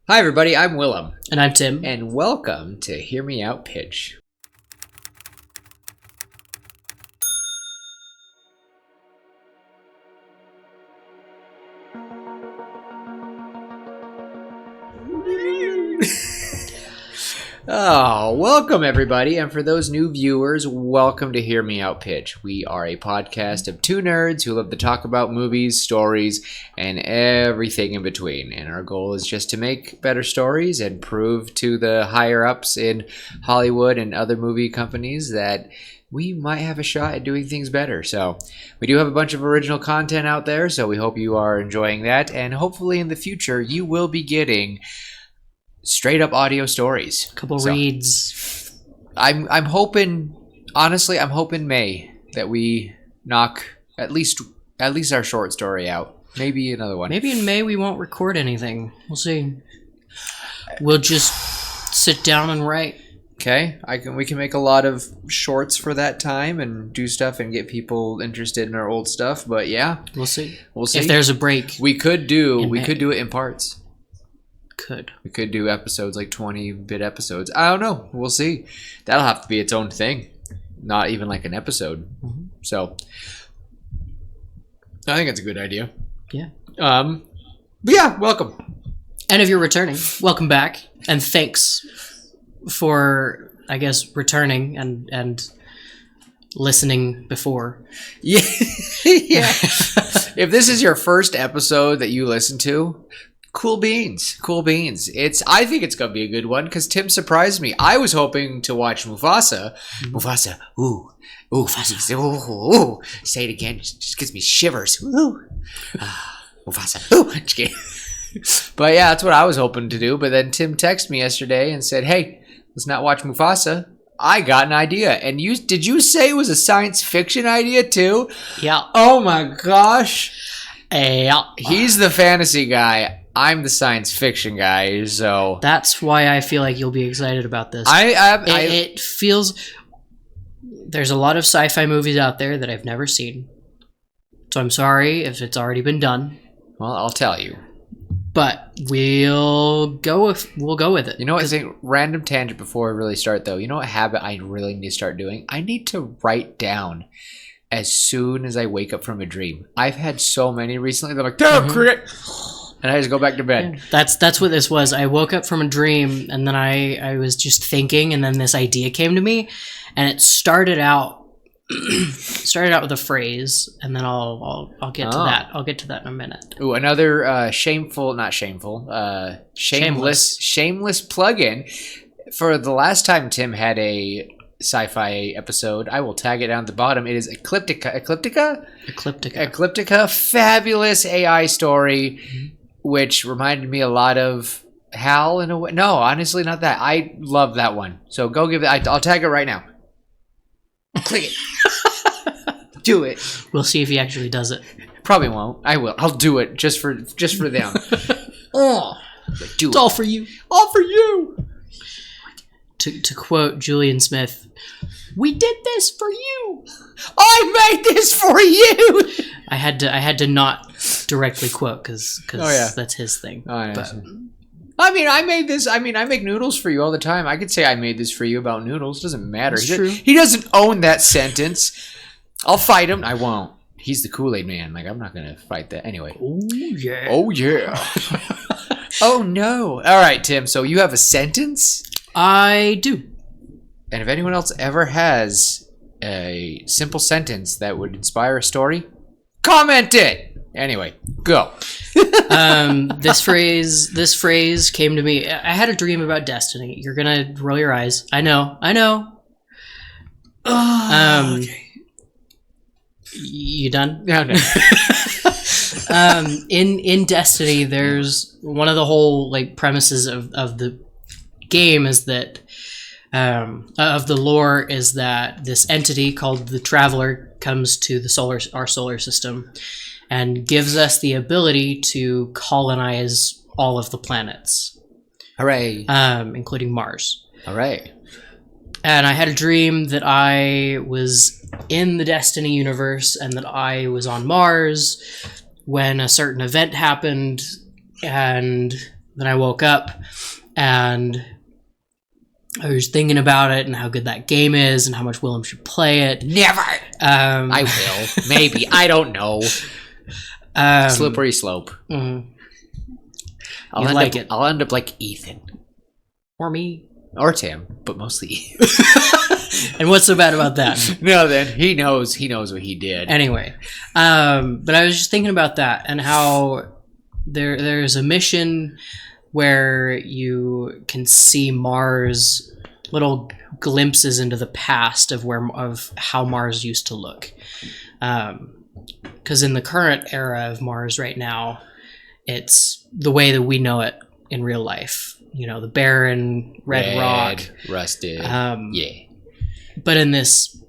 Hi, everybody. I'm Willem. And I'm Tim. And welcome to Hear Me Out Pitch. Oh, welcome everybody, and for those new viewers, welcome to Hear Me Out Pitch. We are a podcast of two nerds who love to talk about movies, stories, and everything in between. And our goal is just to make better stories and prove to the higher-ups in Hollywood and other movie companies that we might have a shot at doing things better. So we do have a bunch of original content out there, so we hope you are enjoying that. And hopefully in the future, you will be getting straight up audio stories. Couple reads. I'm hoping, honestly, I'm hoping May that we knock at least our short story out. Maybe another one. Maybe in May we won't record anything. We'll see. We'll just sit down and write. Okay, we can make a lot of shorts for that time and do stuff and get people interested in our old stuff. But yeah, we'll see. We'll see. If there's a break, we could do it in parts. We could do episodes like 20-bit episodes. I don't know. We'll see. That'll have to be its own thing. Not even like an episode. Mm-hmm. So I think it's a good idea. Yeah. But yeah, welcome. And if you're returning, welcome back. And thanks for, I guess, returning and listening before. Yeah. Yeah. If this is your first episode that you listen to, Cool beans. I think it's gonna be a good one because Tim surprised me. I was hoping to watch Mufasa. Mufasa. Ooh. Mufasa. Ooh. Say it again. Just gives me shivers. Ooh. Mufasa. Ooh. Just kidding. But yeah, that's what I was hoping to do. But then Tim texted me yesterday and said, "Hey, let's not watch Mufasa." I got an idea. And did you say it was a science fiction idea too? Yeah. Oh my gosh. Yeah. He's the fantasy guy. I'm the science fiction guy, so that's why I feel like you'll be excited about this. It feels there's a lot of sci-fi movies out there that I've never seen, so I'm sorry if it's already been done. Well, I'll tell you, but we'll go with it. You know what? I think random tangent before we really start, though. You know what habit I really need to start doing? I need to write down as soon as I wake up from a dream. I've had so many recently that I'm like, damn, cricket. And I just go back to bed. That's what this was. I woke up from a dream, and then I was just thinking, and then this idea came to me, and it started out with a phrase, and then I'll get to that. I'll get to that in a minute. Ooh, another shameless plug-in. For the last time Tim had a sci-fi episode, I will tag it down at the bottom. It is Ecliptica. Fabulous AI story. Mm-hmm. Which reminded me a lot of Hal in a way. No, honestly, not that. I love that one. So go give it. I'll tag it right now. Click it. Do it. We'll see if he actually does it. Probably won't. I will. I'll do it just for them. Oh, do it's all for you. All for you. To quote Julian Smith, "We did this for you. I made this for you." I had to not directly quote because that's his thing. Oh, yeah. But, I made this. I make noodles for you all the time. I could say I made this for you about noodles. Doesn't matter. He doesn't own that sentence. I'll fight him. I won't. He's the Kool-Aid man. Like, I'm not gonna fight that anyway. Oh yeah. Oh yeah. Oh no. All right, Tim. So you have a sentence? I do. And if anyone else ever has a simple sentence that would inspire a story, comment it. Anyway, go. This phrase came to me. I had a dream about destiny. You're gonna roll your eyes. I know. Okay. You done? No. In Destiny, there's one of the whole premises of the game is that of the lore is that this entity called the Traveler comes to our solar system and gives us the ability to colonize all of the planets. Hooray! Including Mars. Hooray! And I had a dream that I was in the Destiny universe and that I was on Mars when a certain event happened, and then I woke up and I was thinking about it and how good that game is and how much Willem should play it. Never. I will. Maybe. I don't know. Slippery slope. Mm-hmm. I'll end up like Ethan. Or me. Or Tim, but mostly. And what's so bad about that? No, then he knows what he did. Anyway, but I was just thinking about that and how there's a mission where you can see Mars, little glimpses into the past of how Mars used to look. Because in the current era of Mars right now, it's the way that we know it in real life. The barren red rock, rusted. Yeah. But in this,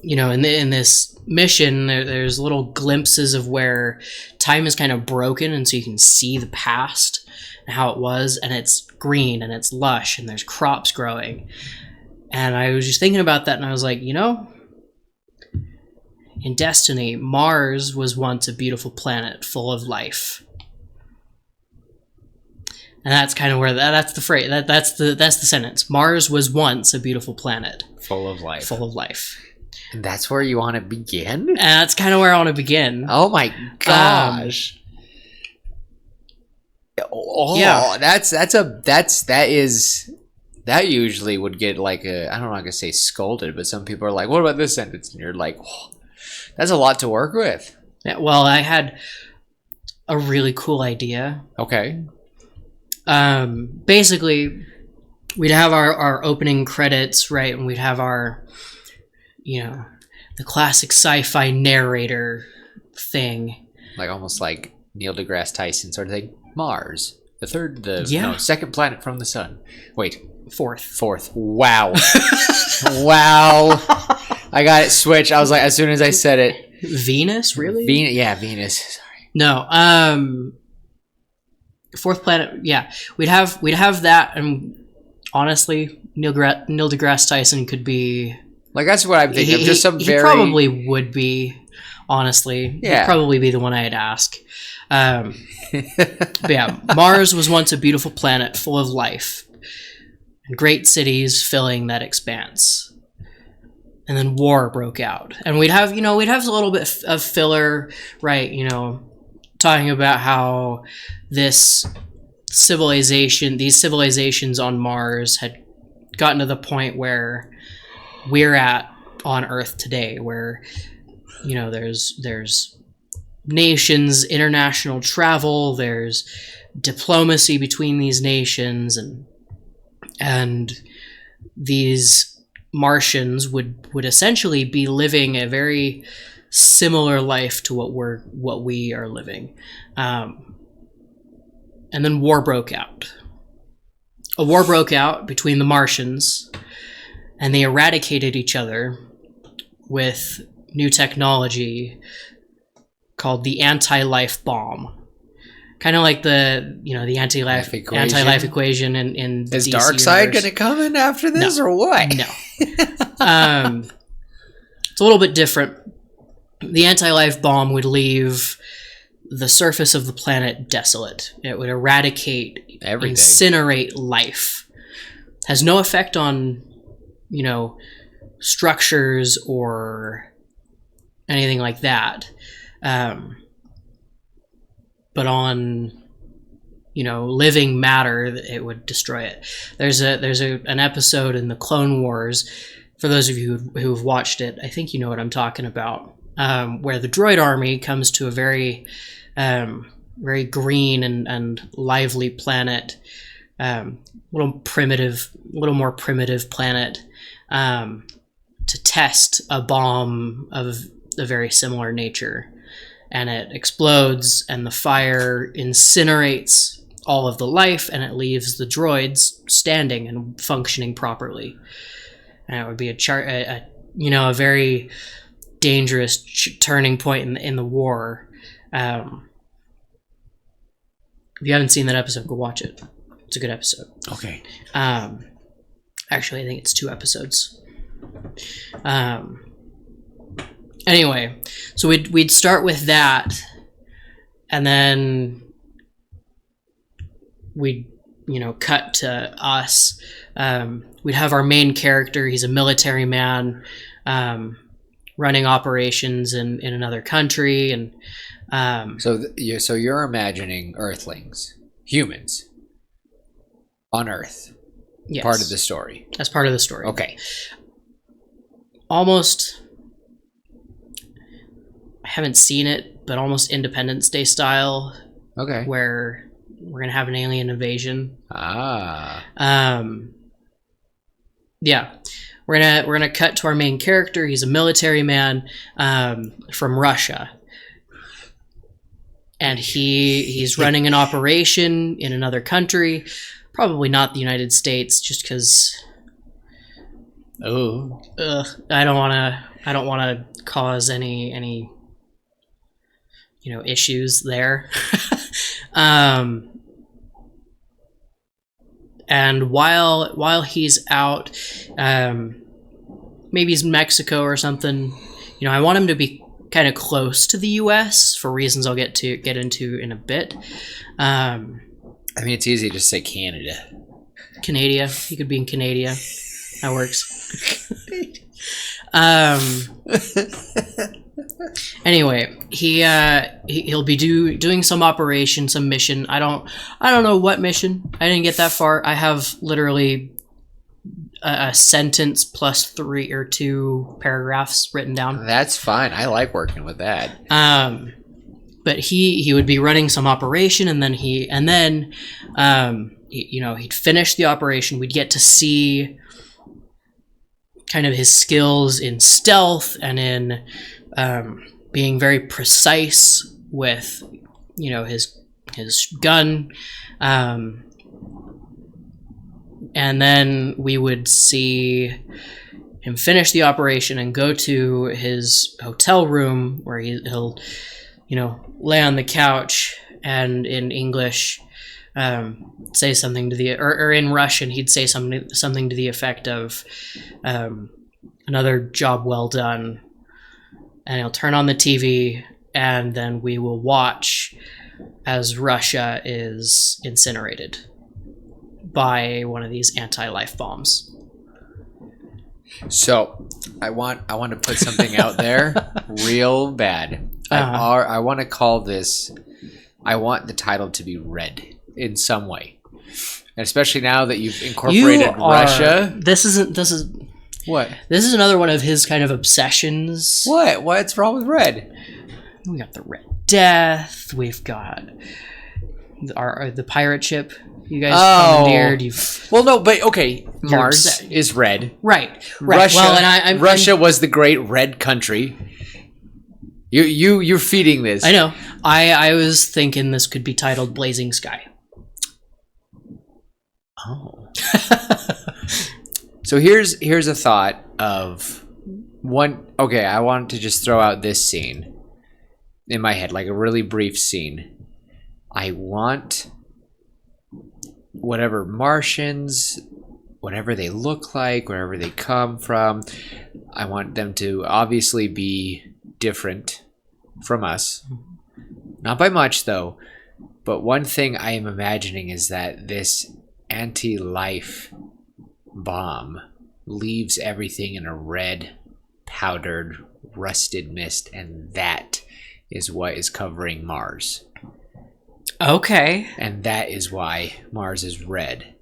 in this mission, there's little glimpses of where time is kind of broken, and so you can see the past and how it was, and it's green and it's lush and there's crops growing. And I was just thinking about that, and I was like, in Destiny, Mars was once a beautiful planet full of life. And that's kind of where that's the phrase. That's the sentence. Mars was once a beautiful planet full of life. Full of life. And that's where you want to begin? And that's kind of where I want to begin. Oh my gosh. Yeah. That usually would get like I'm not gonna say scolded, but some people are like, what about this sentence? And you're like, oh, that's a lot to work with. Yeah, well, I had a really cool idea. Okay. Basically, we'd have our opening credits, right? And we'd have our, the classic sci-fi narrator thing. Like almost like Neil deGrasse Tyson sort of thing. Mars. Second planet from the sun. Wait. Fourth. Wow. Wow. I got it switched. I was like, as soon as I said it. Venus? Really? Venus. Sorry. No. Fourth planet. Yeah. We'd have that, and honestly, Neil deGrasse Tyson could be. Like, that's what I'm thinking. He probably would be. Honestly. Yeah. He'd probably be the one I'd ask. But yeah, Mars was once a beautiful planet full of life and great cities filling that expanse. And then war broke out, and we'd have a little bit of filler, right? Talking about how these civilizations on Mars had gotten to the point where we're at on Earth today, where there's nations, international travel, there's diplomacy between these nations, and these Martians would essentially be living a very similar life to what we are living. And then war broke out. A war broke out between the Martians, and they eradicated each other with new technology called the anti-life bomb. Kind of like the anti-life equation in the Is DC Darkseid going to come in after this, or what? No. It's a little bit different. The anti-life bomb would leave the surface of the planet desolate. It would eradicate, everything. Incinerate life. Has no effect on, structures or anything like that. But on, living matter, it would destroy it. There's an episode in the Clone Wars, for those of you who have watched it, I think you know what I'm talking about, where the droid army comes to a very, very green and lively planet, little more primitive planet, to test a bomb of a very similar nature. And it explodes, and the fire incinerates all of the life, and it leaves the droids standing and functioning properly. And it would be a very dangerous turning point in the war. If you haven't seen that episode, go watch it. It's a good episode. Okay. Actually, I think it's 2 episodes. Anyway, so we'd start with that, and then we'd cut to us. We'd have our main character. He's a military man, running operations in another country, and so you're imagining Earthlings, humans on Earth, yes, part of the story. That's part of the story. Okay. Almost, I haven't seen it, but almost Independence Day style. Okay. Where we're gonna have an alien invasion. Yeah. We're gonna cut to our main character. He's a military man from Russia, and he's running an operation in another country, probably not the United States, just because. Oh, I don't want to cause any issues there. And while he's out, maybe he's in Mexico or something. I want him to be kind of close to the U.S. for reasons I'll get into in a bit. I mean, it's easy to say Canada. Canada. He could be in Canada. That works. Anyway, he'll be doing some operation, some mission. I don't know what mission. I didn't get that far. I have literally a sentence plus 3 or 2 paragraphs written down. That's fine. I like working with that. But he would be running some operation, and then he'd finish the operation. We'd get to see kind of his skills in stealth and in being very precise with his gun, and then we would see him finish the operation and go to his hotel room where he'll lay on the couch and in English say something to the or in Russian he'd say something to the effect of another job well done, and he'll turn on the TV, and then we will watch as Russia is incinerated by one of these anti-life bombs. So I want to put something out there real bad. I want to call this. I want the title to be Red in some way, and especially now that you've incorporated Russia. This is what? This is another one of his kind of obsessions. What? What's wrong with Red? We got the Red Death. We've got the pirate ship. You guys commandeered. Well, no, but okay. Mars is red. Right. Russia. Well, and Russia was the great red country. You're feeding this. I know. I was thinking this could be titled Blazing Sky. Oh. So here's a thought of one. Okay, I wanted to just throw out this scene in my head, like a really brief scene. I want whatever Martians, whatever they look like, wherever they come from, I want them to obviously be different from us. Not by much, though. But one thing I am imagining is that this anti-life bomb leaves everything in a red, powdered, rusted mist, and that is what is covering Mars. Okay. And that is why Mars is red.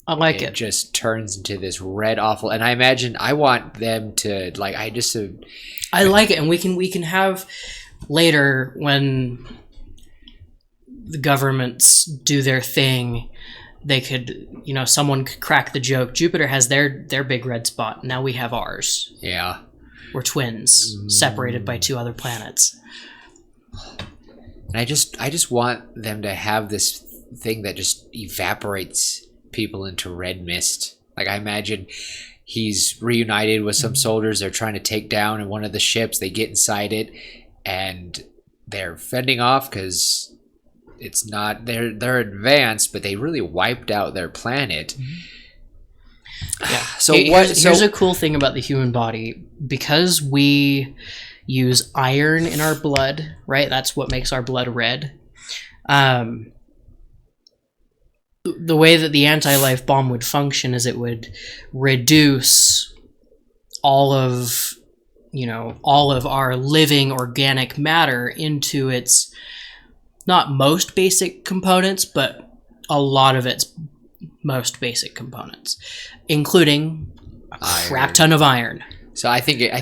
I like it. It just turns into this red awful, and I want them to like. I like it, and we can have later when the governments do their thing. They could, someone could crack the joke. Jupiter has their big red spot. Now we have ours. Yeah. We're twins, separated by 2 other planets. And I just want them to have this thing that just evaporates people into red mist. Like, I imagine he's reunited with some soldiers they're trying to take down in one of the ships. They get inside it, and they're fending off because it's not they're advanced, but they really wiped out their planet. Yeah. So here's a cool thing about the human body. Because we use iron in our blood, right? That's what makes our blood red. the way that the anti-life bomb would function is it would reduce all of our living organic matter into its not most basic components, but a lot of its most basic components, including a crap ton of iron. So I think it works. I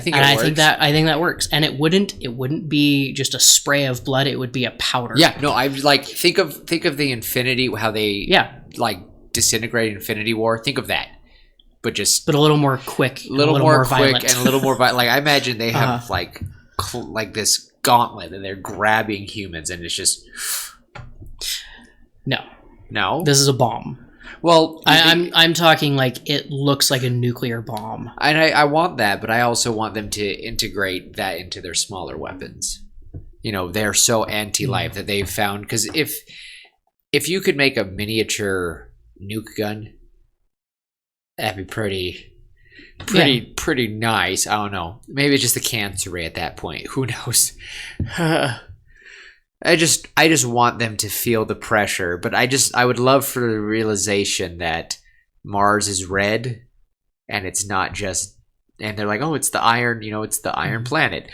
think that works. And it wouldn't be just a spray of blood, it would be a powder. Yeah, no, I like think of the Infinity, how they like disintegrate Infinity War. Think of that. But a little more quick, a little more quick violent. and a little more violent. Like I imagine they have like this gauntlet and they're grabbing humans and it's just No. This is a bomb. Well, I'm talking like it looks like a nuclear bomb. And I want that, but I also want them to integrate that into their smaller weapons. They're so anti-life that they've found, because if you could make a miniature nuke gun, that'd be pretty nice. I don't know. Maybe it's just the cancer ray at that point. Who knows? I just want them to feel the pressure, but I would love for the realization that Mars is red, and it's not just, and they're like, oh, it's the iron, it's the iron planet.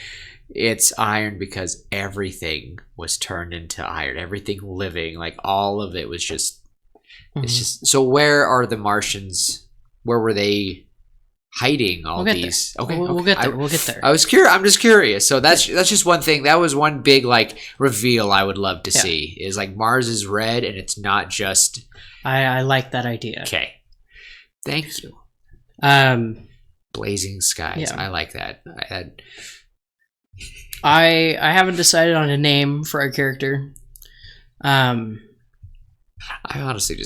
It's iron because everything was turned into iron. Everything living, like all of it was just, it's just. So where are the Martians? Where were they hiding all these? Okay, we'll get there. We'll get there. I was curious. I'm just curious. So that's just one thing. That was one big like reveal I would love to see. Is like Mars is red and it's not just. I like that idea. Okay, thank you. Blazing skies. Yeah. I like that. I haven't decided on a name for our character. I honestly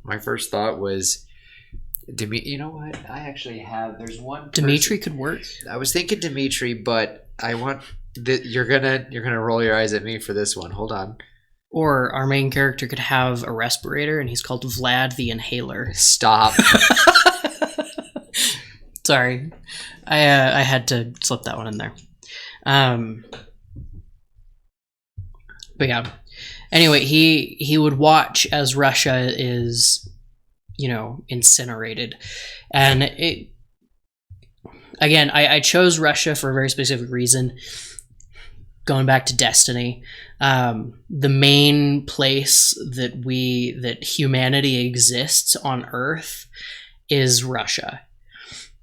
my first thought was. You know what? I actually have. There's one. Dimitri could work. I was thinking Dimitri, but I want that you're gonna roll your eyes at me for this one. Hold on. Or our main character could have a respirator, and he's called Vlad the Inhaler. Stop. Sorry, I had to slip that one in there. But yeah. Anyway, he would watch as Russia is. Incinerated. And I chose Russia for a very specific reason. Going back to Destiny, the main place that humanity exists on Earth is Russia.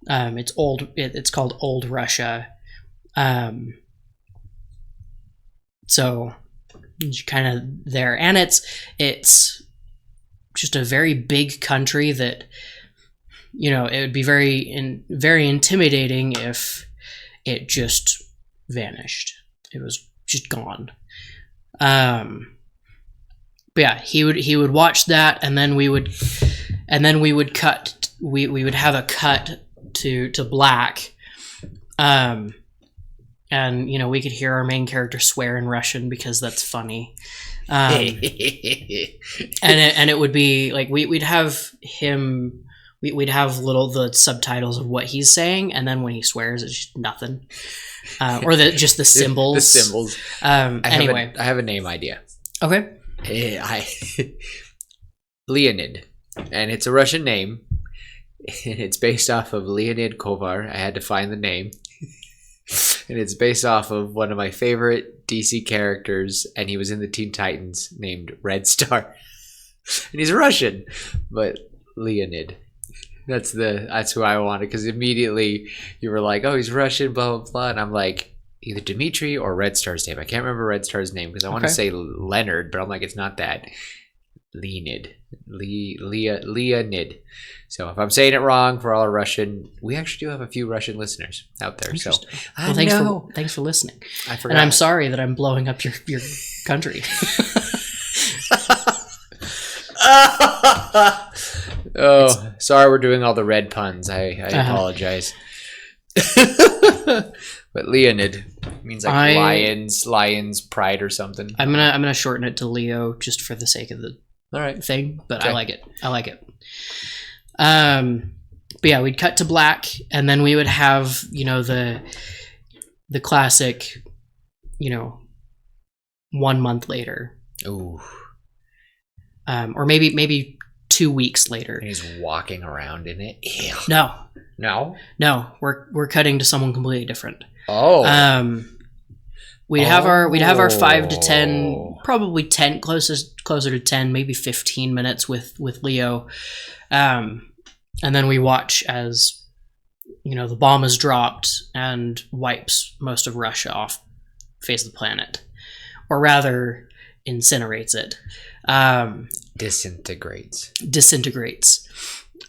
It's called Old Russia. So kind of there, and it's just a very big country that it would be very intimidating if it just vanished. It was just gone. But yeah, he would watch that, and then we would cut. We would have a cut to black, and we could hear our main character swear in Russian because that's funny. And it would be like we'd have him. We'd have the subtitles of what he's saying, and then when he swears, it's just nothing, or just the symbols. The symbols. Anyway, I have a name idea. Okay. Leonid, and it's a Russian name, and it's based off of Leonid Kovar. I had to find the name. And it's based off of one of my favorite DC characters, and he was in the Teen Titans, named Red Star. And he's Russian, but Leonid. That's who I wanted, because immediately you were like, oh, he's Russian, blah, blah, blah. And I'm like, either Dimitri or Red Star's name. I can't remember Red Star's name, because I want to say Leonard, but I'm like, it's not that. Leonid. Leonid. So if I'm saying it wrong for all our Russian, we actually do have a few Russian listeners out there. So thanks for listening. I forgot. And I'm sorry that I'm blowing up your country. Oh, sorry, we're doing all the red puns. I apologize. But Leonid means like lion's pride or something. I'm gonna shorten it to Leo just for the sake of the thing, but okay. I like it. But yeah, we'd cut to black, and then we would have the classic 1 month later. Ooh. or maybe 2 weeks later. And he's walking around in it. Ew. No, we're cutting to someone completely different. Oh. We'd have our 5 to 10, probably 10, closer to 10, maybe 15 minutes with Leo, and then we watch as the bomb is dropped and wipes most of Russia off face of the planet, or rather incinerates it. Disintegrates.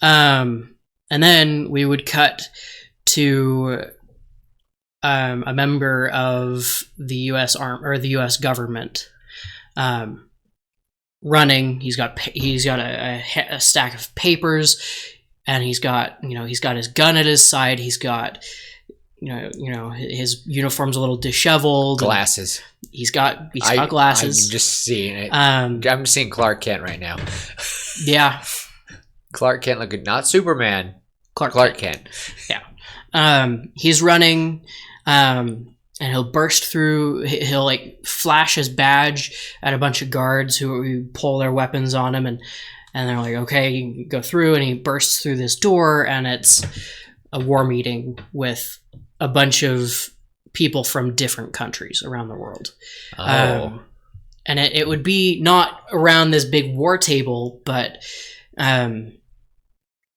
And then we would cut to a member of the U.S. the U.S. government running. He's got a stack of papers, and he's got his gun at his side. He's got his uniform's a little disheveled. Glasses. He's got glasses. I'm just seeing it. I'm seeing Clark Kent right now. Yeah. Clark Kent looking, not Superman. Clark Kent. Yeah. He's running, and he'll burst through. He'll flash his badge at a bunch of guards who pull their weapons on him, and they're like, "Okay, you can go through." And he bursts through this door, and it's a war meeting with a bunch of people from different countries around the world. And it would be not around this big war table, but kind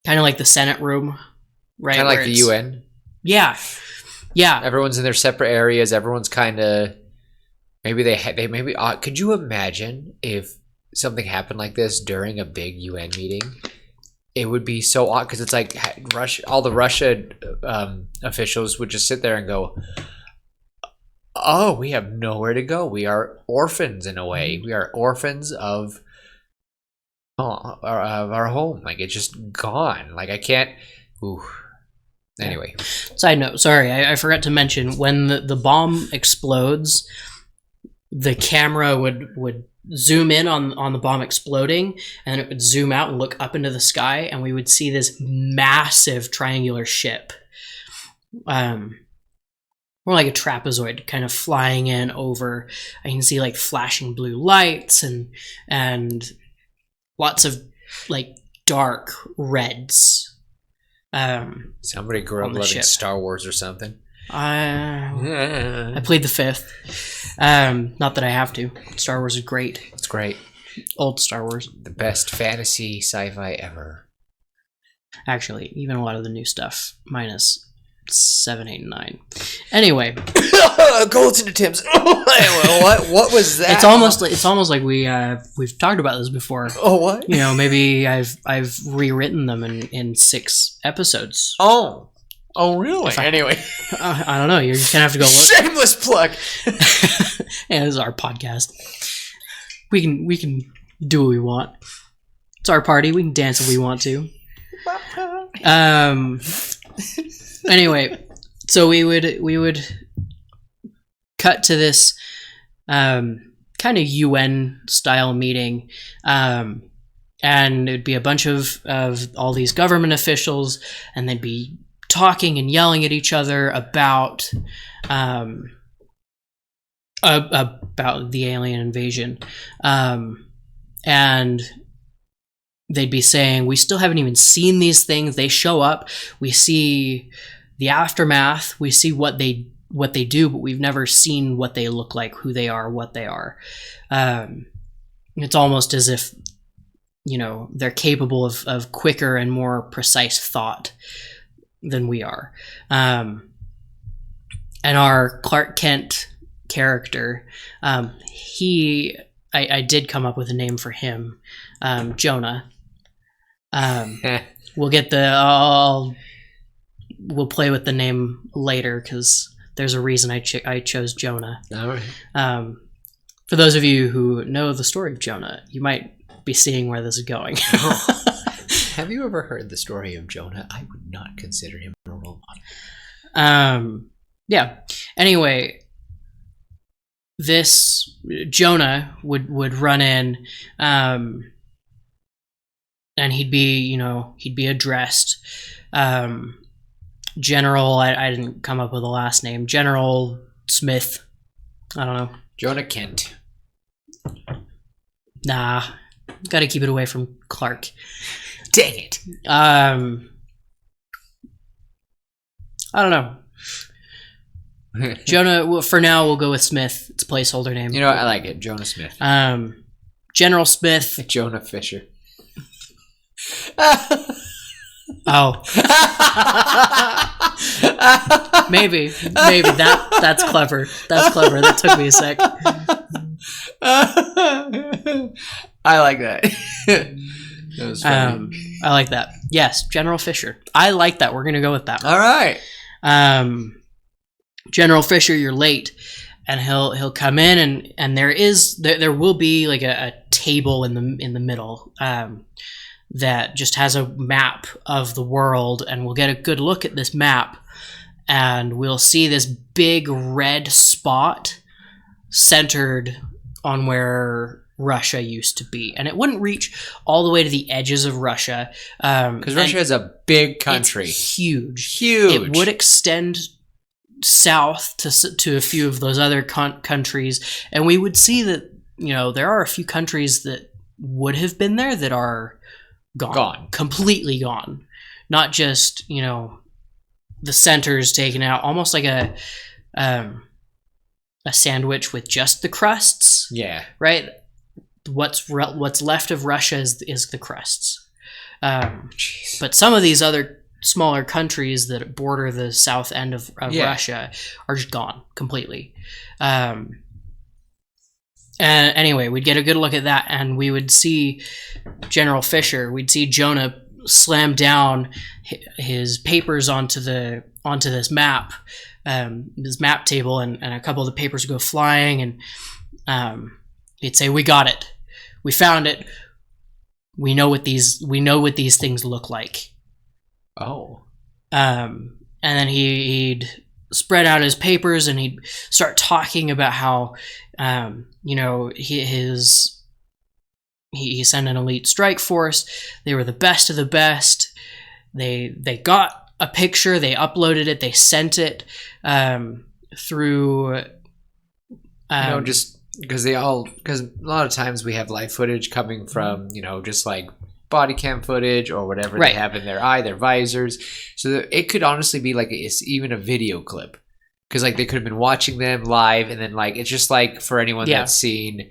of like the Senate room, right? Kind of like the UN. Yeah. Everyone's in their separate areas. Everyone's kind of could you imagine if something happened like this during a big UN meeting? It would be so odd because it's like all the Russia officials would just sit there and go, "Oh, we have nowhere to go. We are orphans in a way. We are orphans of our home. Like it's just gone. Like I can't." Ooh. Anyway. Side note. Sorry, I forgot to mention when the bomb explodes, the camera would zoom in on the bomb exploding, and it would zoom out and look up into the sky, and we would see this massive triangular ship, more like a trapezoid, kind of flying in over. I can see flashing blue lights and lots of dark reds. Somebody grew up loving Star Wars or something. I plead the fifth. Not that I have to. Star Wars is great. It's great. Old Star Wars. The best fantasy sci-fi ever. Actually, even a lot of the new stuff, minus 7, 8, and 9. Anyway. Go listen to Tim's. What was that? It's almost like we've talked about this before. Oh, what? Maybe I've rewritten them in 6 episodes. Oh, really? Anyway. I don't know. You're just going to have to go look. Shameless plug. And this is our podcast. We can do what we want. It's our party. We can dance if we want to. Anyway, so we would cut to this kind of UN style meeting, and it'd be a bunch of all these government officials, and they'd be talking and yelling at each other about the alien invasion, and they'd be saying, "We still haven't even seen these things. They show up, we see the aftermath, we see what they do, but we've never seen what they look like, who they are, what they are." It's almost as if they're capable of quicker and more precise thought than we are. And our Clark Kent character, I did come up with a name for him, Jonah. We'll get we'll play with the name later because there's a reason I chose Jonah. All right. For those of you who know the story of Jonah, you might be seeing where this is going. Have you ever heard the story of Jonah? I would not consider him a role model. Yeah. Anyway, this Jonah would run in, and he'd be addressed. General, I didn't come up with a last name. General Smith. I don't know. Jonah Kent. Nah. Got to keep it away from Clark. Dang it. I don't know. Jonah, well, for now, we'll go with Smith. It's a placeholder name. You know what? I like it. Jonah Smith. General Smith. Jonah Fisher. Oh. Maybe. That's clever. That's clever. That took me a sec. I like that. That was funny. I like that. Yes, General Fisher. I like that. We're going to go with that. All right. General Fisher, you're late. And he'll come in and there will be like a table in the middle that just has a map of the world, and we'll get a good look at this map, and we'll see this big red spot centered on where Russia used to be, and it wouldn't reach all the way to the edges of Russia because Russia is a big country. It's huge. It would extend south to a few of those other countries, and we would see that there are a few countries that would have been there that are gone, completely gone. Not just the centers taken out, almost like a sandwich with just the crusts. Yeah, right. What's left of Russia is the crusts. But some of these other smaller countries that border the south end of Russia are just gone completely. And anyway, we'd get a good look at that, and we would see General Fisher. We'd see Jonah slam down his papers onto this map, this map table, and a couple of the papers would go flying, and he'd say, "We got it. We found it. We know what these things look like." Oh. And then he'd spread out his papers, and he'd start talking about how he sent an elite strike force. They were the best of the best. They got a picture, they uploaded it, they sent it through just because a lot of times we have live footage coming from just like body cam footage or whatever they have in their eye, their visors, so that it could honestly be like it's even a video clip, because like they could have been watching them live, and then like it's just like for anyone that's seen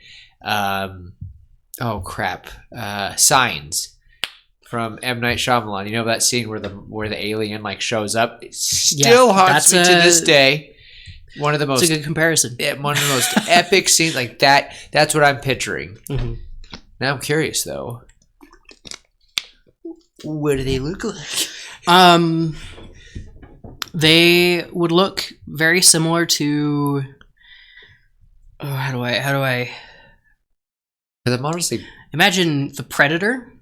Signs from M. Night Shyamalan, that scene where the alien like shows up, it still haunts me to this day. One of the most, it's a good comparison. One of the most epic scenes like that. That's what I'm picturing. Mm-hmm. Now I'm curious though. What do they look like? They would look very similar to. Oh, how do I? Because I'm honestly imagine the Predator.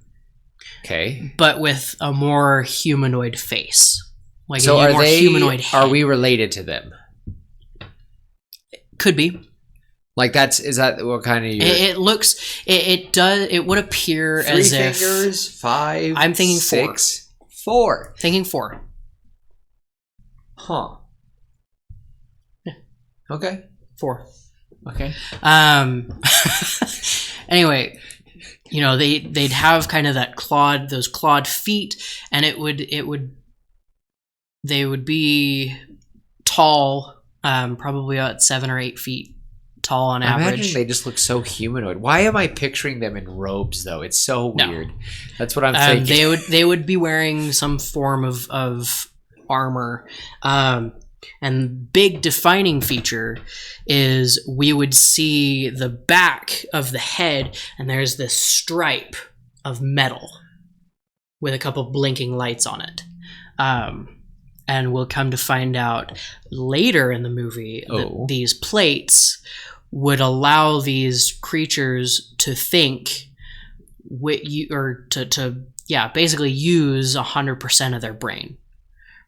Okay. But with a more humanoid face, like so a more humanoid head. Are we related to them? Could be. Like is that what kind of? It looks. It does. It would appear 3 as fingers, if 5. I'm thinking 6, 4. Thinking 4. Huh. Yeah. Okay. 4. Okay. Anyway, they'd have kind of those clawed feet, and they would be tall, probably about 7 or 8 feet tall on average. I imagine they just look so humanoid. Why am I picturing them in robes though? It's so weird. No. That's what I'm thinking. They would be wearing some form of armor. And big defining feature is we would see the back of the head, and there's this stripe of metal with a couple blinking lights on it. And we'll come to find out later in the movie that these plates would allow these creatures to think basically use 100% of their brain.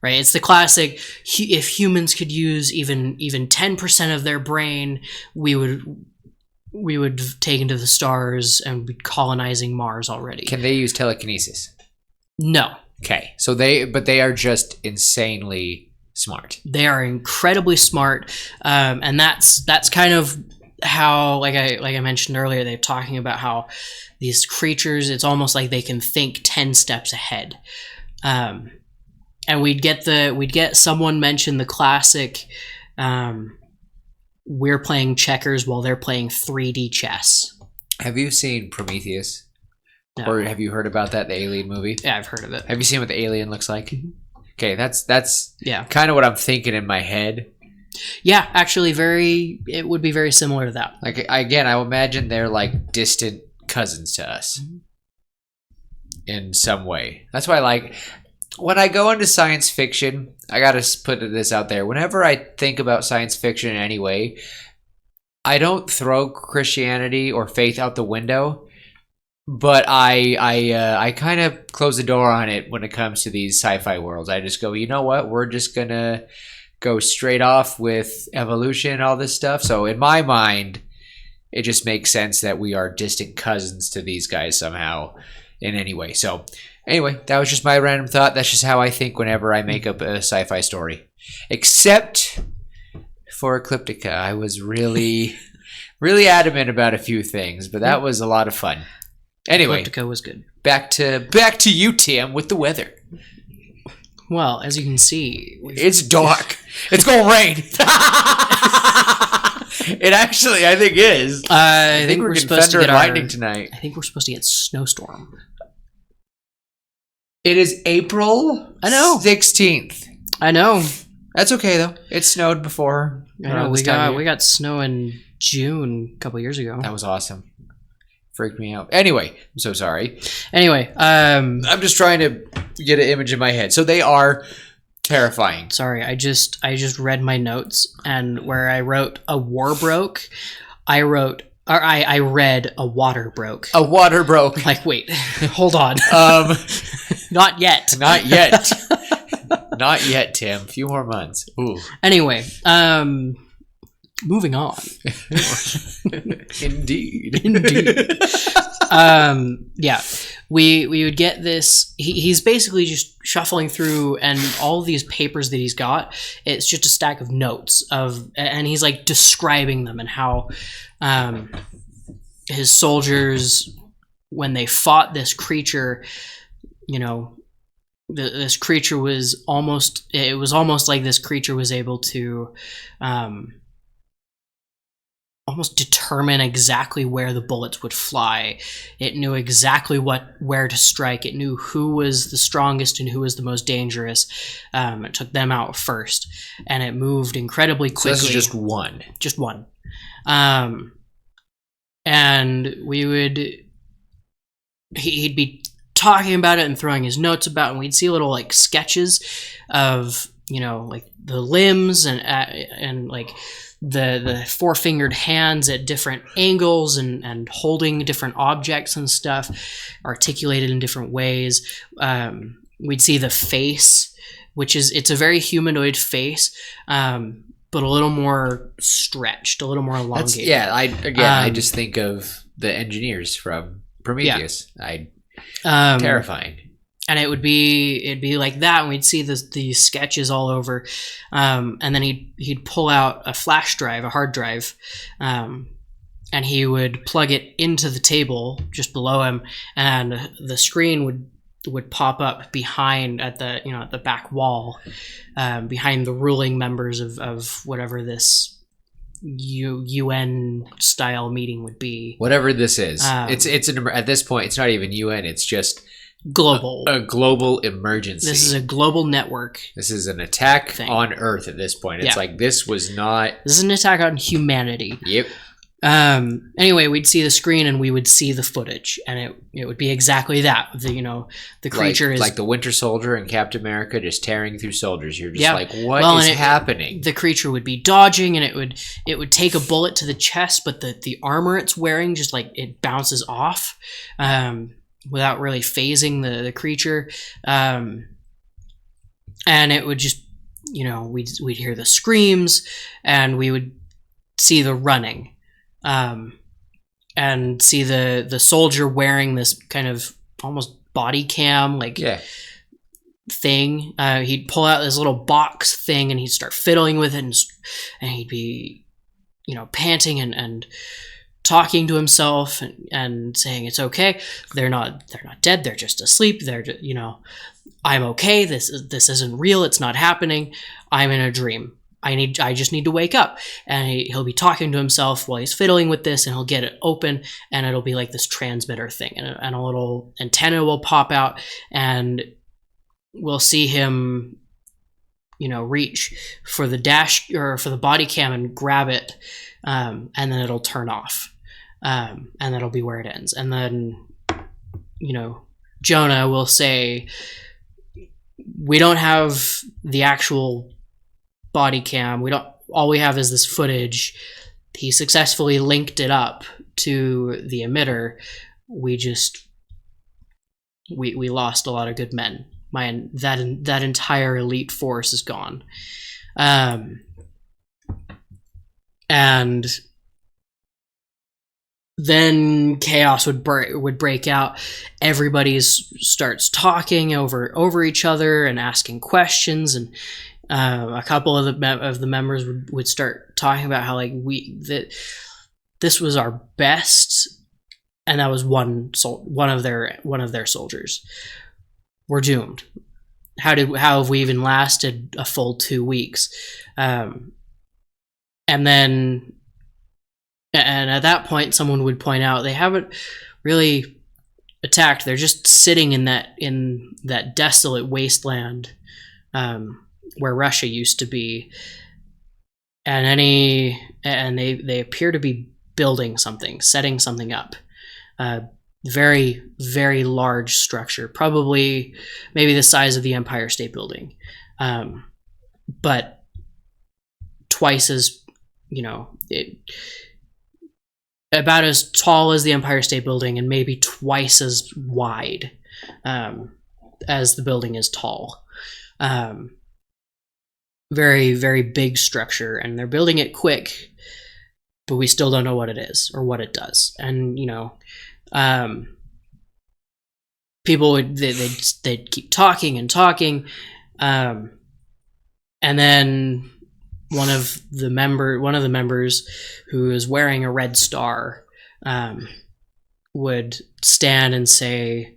Right, it's the classic. If humans could use even 10% of their brain, we would have taken to the stars and be colonizing Mars already. Can they use telekinesis? No. Okay, so they are just insanely smart. They are incredibly smart, and that's kind of how like I mentioned earlier, they're talking about how these creatures, it's almost like they can think 10 steps ahead. And we'd get someone mention the classic, we're playing checkers while they're playing 3D chess. Have you seen Prometheus? No. Or have you heard about that, the Alien movie? Yeah, I've heard of it. Have you seen what the alien looks like? Okay, that's Yeah. kind of what I'm thinking in my head. Yeah, actually, it would be very similar to that. Like, again, I imagine they're like distant cousins to us in some way. That's why, like, when I go into science fiction, I gotta put this out there. Whenever I think about science fiction in any way, I don't throw Christianity or faith out the window, but I kind of close the door on it when it comes to these sci-fi worlds. I just go, you know what? We're just gonna go straight off with evolution and all this stuff. So in my mind, it just makes sense that we are distant cousins to these guys somehow in any way. So anyway, that was just my random thought. That's just how I think whenever I make up a sci-fi story. Except for Ecliptica. I was really, really adamant about a few things, but that was a lot of fun. Anyway, Ecliptica was good. Back to you, Tim, with the weather. Well, as you can see, it's dark. It's gonna rain. It actually, I think, is. I think we're supposed to get lightning tonight. I think we're supposed to get snowstorm. It is April. I know. 16th. I know. That's okay though. It snowed before. I know. We got snow in June a couple years ago. That was awesome. Freaked me out. Anyway, I'm so sorry. Anyway, I'm just trying to get an image in my head. So they are terrifying. Sorry, I just read my notes, and where I wrote a war broke, I read a water broke. A water broke. Like, wait, hold on. Not yet. Not yet. Not yet, Tim. A few more months. Ooh. Anyway, moving on. Indeed. Yeah, we would get this. He's basically just shuffling through, and all of these papers that he's got, it's just a stack of notes and he's like describing them and how his soldiers, when they fought this creature, you know, this creature was almost like this creature was able to almost determine exactly where the bullets would fly. It knew exactly where to strike. It knew who was the strongest and who was the most dangerous. It took them out first, and it moved incredibly quickly. So this is just one. Just one. And he'd be talking about it and throwing his notes about it, and we'd see little like sketches of, you know, like the limbs and like the four-fingered hands at different angles and holding different objects and stuff, articulated in different ways. We'd see the face, it's a very humanoid face, but a little more stretched, a little more elongated. I just think of the engineers from Prometheus. Terrifying. And it'd be like that, and we'd see the sketches all over, and then he'd pull out a flash drive, a hard drive, and he would plug it into the table just below him, and the screen would pop up behind at the back wall, behind the ruling members of whatever this UN style meeting would be. Whatever this is, at this point it's not even UN. It's just global. A global emergency. This is a global network. This is an attack on Earth at this point. It's like this is an attack on humanity. Yep. Anyway, we'd see the screen and we would see the footage, and it would be exactly that. The creature is like the Winter Soldier and Captain America just tearing through soldiers. You're just like, what is happening? The creature would be dodging, and it would take a bullet to the chest, but the armor it's wearing just like it bounces off, without really phasing the creature, and it would just, we'd hear the screams, and we would see the running. And see the soldier wearing this kind of almost body cam thing. He'd pull out this little box thing and he'd start fiddling with it, and he'd be panting and talking to himself and saying it's okay. They're not dead. They're just asleep. I'm okay. This isn't real. It's not happening. I'm in a dream. I just need to wake up. And he'll be talking to himself while he's fiddling with this, and he'll get it open, and it'll be like this transmitter thing, and a little antenna will pop out, and we'll see him, reach for the dash or for the body cam and grab it, and then it'll turn off. And that'll be where it ends. And then, Jonah will say, we don't have the actual body cam. All we have is this footage. He successfully linked it up to the emitter. We lost a lot of good men. That entire elite force is gone. And then chaos would break out. Everybody starts talking over each other and asking questions, and a couple of the members would start talking about how this was our best, and that was one of their soldiers. We're doomed. How have we even lasted a full 2 weeks? And at that point, someone would point out they haven't really attacked. They're just sitting in that desolate wasteland where Russia used to be, and they appear to be building something, setting something up. Very, very large structure, probably maybe the size of the Empire State Building, but twice as about as tall as the Empire State Building, and maybe twice as wide as the building is tall. Very, very big structure, and they're building it quick, but we still don't know what it is or what it does. And people they'd keep talking and talking, and then one of the members who is wearing a red star would stand and say,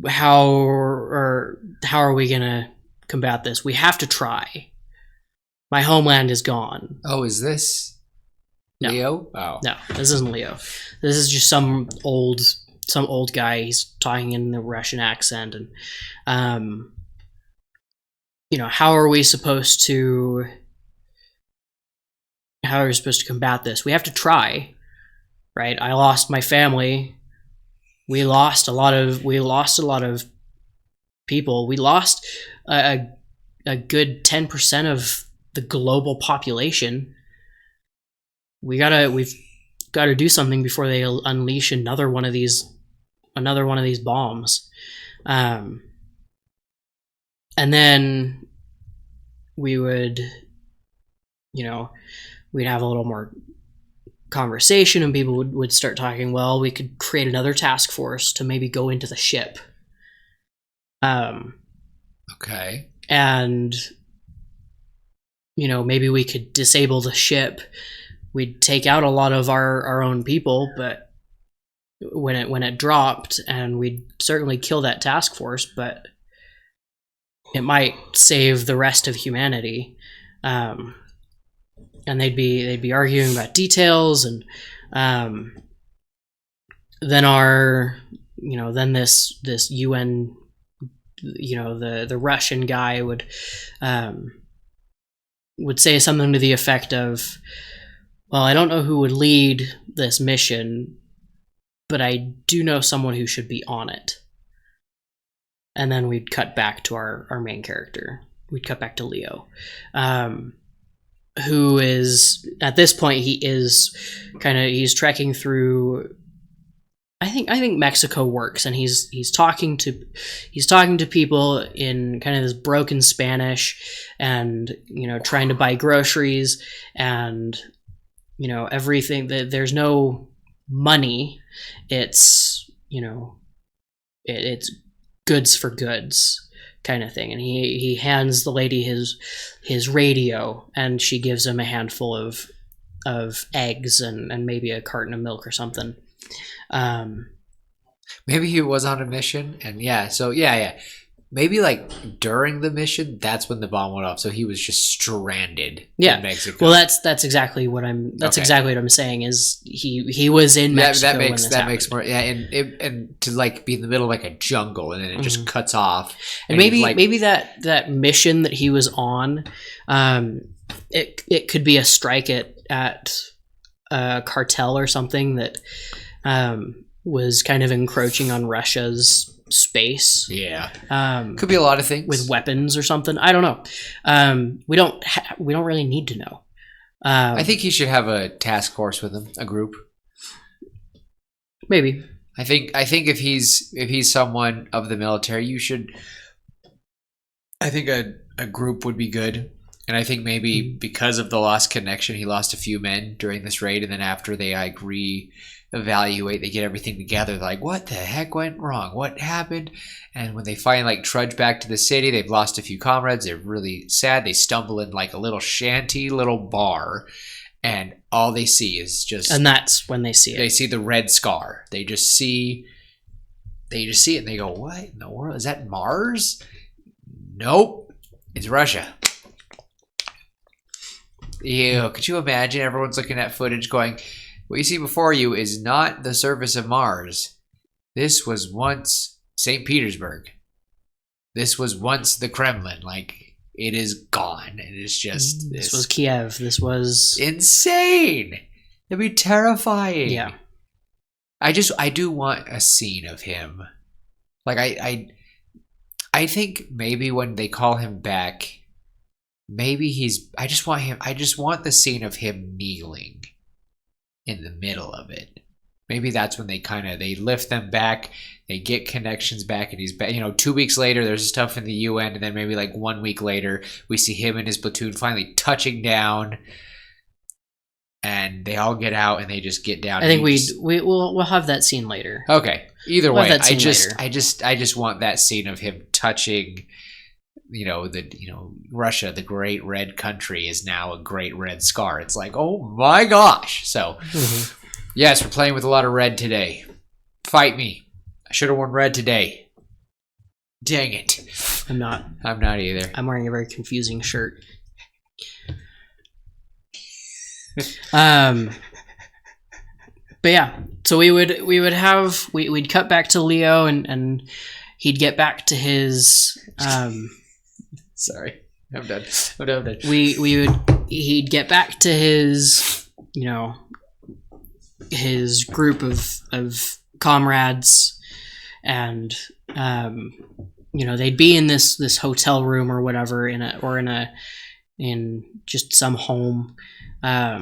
how are we gonna combat this? We have to try. My homeland is gone. Oh, is this Leo? Oh, no, this isn't Leo. This is just some old guy. He's talking in the Russian accent, and how are we supposed to combat this? We have to try, right? I lost my family. We lost a lot of people. We lost a good 10% of the global population. We've got to do something before they unleash another one of these bombs. And then we would, we'd have a little more conversation, and people would start talking, well, we could create another task force to maybe go into the ship. Okay. And, maybe we could disable the ship. We'd take out a lot of our own people, but when it dropped, and we'd certainly kill that task force, but it might save the rest of humanity. And they'd be arguing about details, and then then this UN, the Russian guy would say something to the effect of, well, I don't know who would lead this mission, but I do know someone who should be on it. And then we'd cut back to our main character. We'd cut back to Leo, who is, at this point, he's trekking through. I think Mexico works, and he's talking to people in kind of this broken Spanish, and trying to buy groceries, and everything. There's no money. It's it's goods for goods kind of thing. And he hands the lady his radio, and she gives him a handful of eggs and maybe a carton of milk or something. Maybe he was on a mission, and yeah. Maybe like during the mission, that's when the bomb went off. So he was just stranded in Mexico. Well, that's exactly what exactly what I'm saying is he was in Mexico. That makes more and to like be in the middle of like a jungle, and then it just cuts off. And maybe that mission that he was on, it could be a strike at a cartel or something that was kind of encroaching on Russia's space. Could be a lot of things with weapons or something. I don't know. We don't really need to know. I think he should have a task force with him, a group. Maybe. I think if he's someone of the military, you should. I think a group would be good, and I think maybe because of the lost connection, he lost a few men during this raid, and then after they evaluate, they get everything together. They're like, what the heck went wrong? What happened? And when they finally trudge back to the city, they've lost a few comrades. They're really sad. They stumble in like a little shanty, little bar, and all they see is just. And that's when they see it. They see the red scar. They just see it, and they go, "What in the world? Is that Mars?" Nope, it's Russia. Ew! Could you imagine? Everyone's looking at footage, going, "What you see before you is not the surface of Mars. This was once St. Petersburg. This was once the Kremlin. Like, it is gone. It is just this was Kiev. This was insane. It'd be terrifying." Yeah. I do want a scene of him. Like I think maybe when they call him back, maybe I just want the scene of him kneeling in the middle of it. Maybe that's when they lift them back, they get connections back, and he's back. 2 weeks later, there's stuff in the UN, and then maybe like 1 week later, we see him and his platoon finally touching down, and they all get out and they just get down. I think we'll have that scene later. Okay. Either way, I just want that scene of him touching. Russia, the great red country, is now a great red scar. It's like, oh my gosh. So, yes, we're playing with a lot of red today. Fight me. I should have worn red today. Dang it. I'm not either. I'm wearing a very confusing shirt. But yeah, so we'd cut back to Leo and he'd get back to his sorry, I'm done. He'd get back to his his group of comrades, and they'd be in this hotel room or whatever in just some home.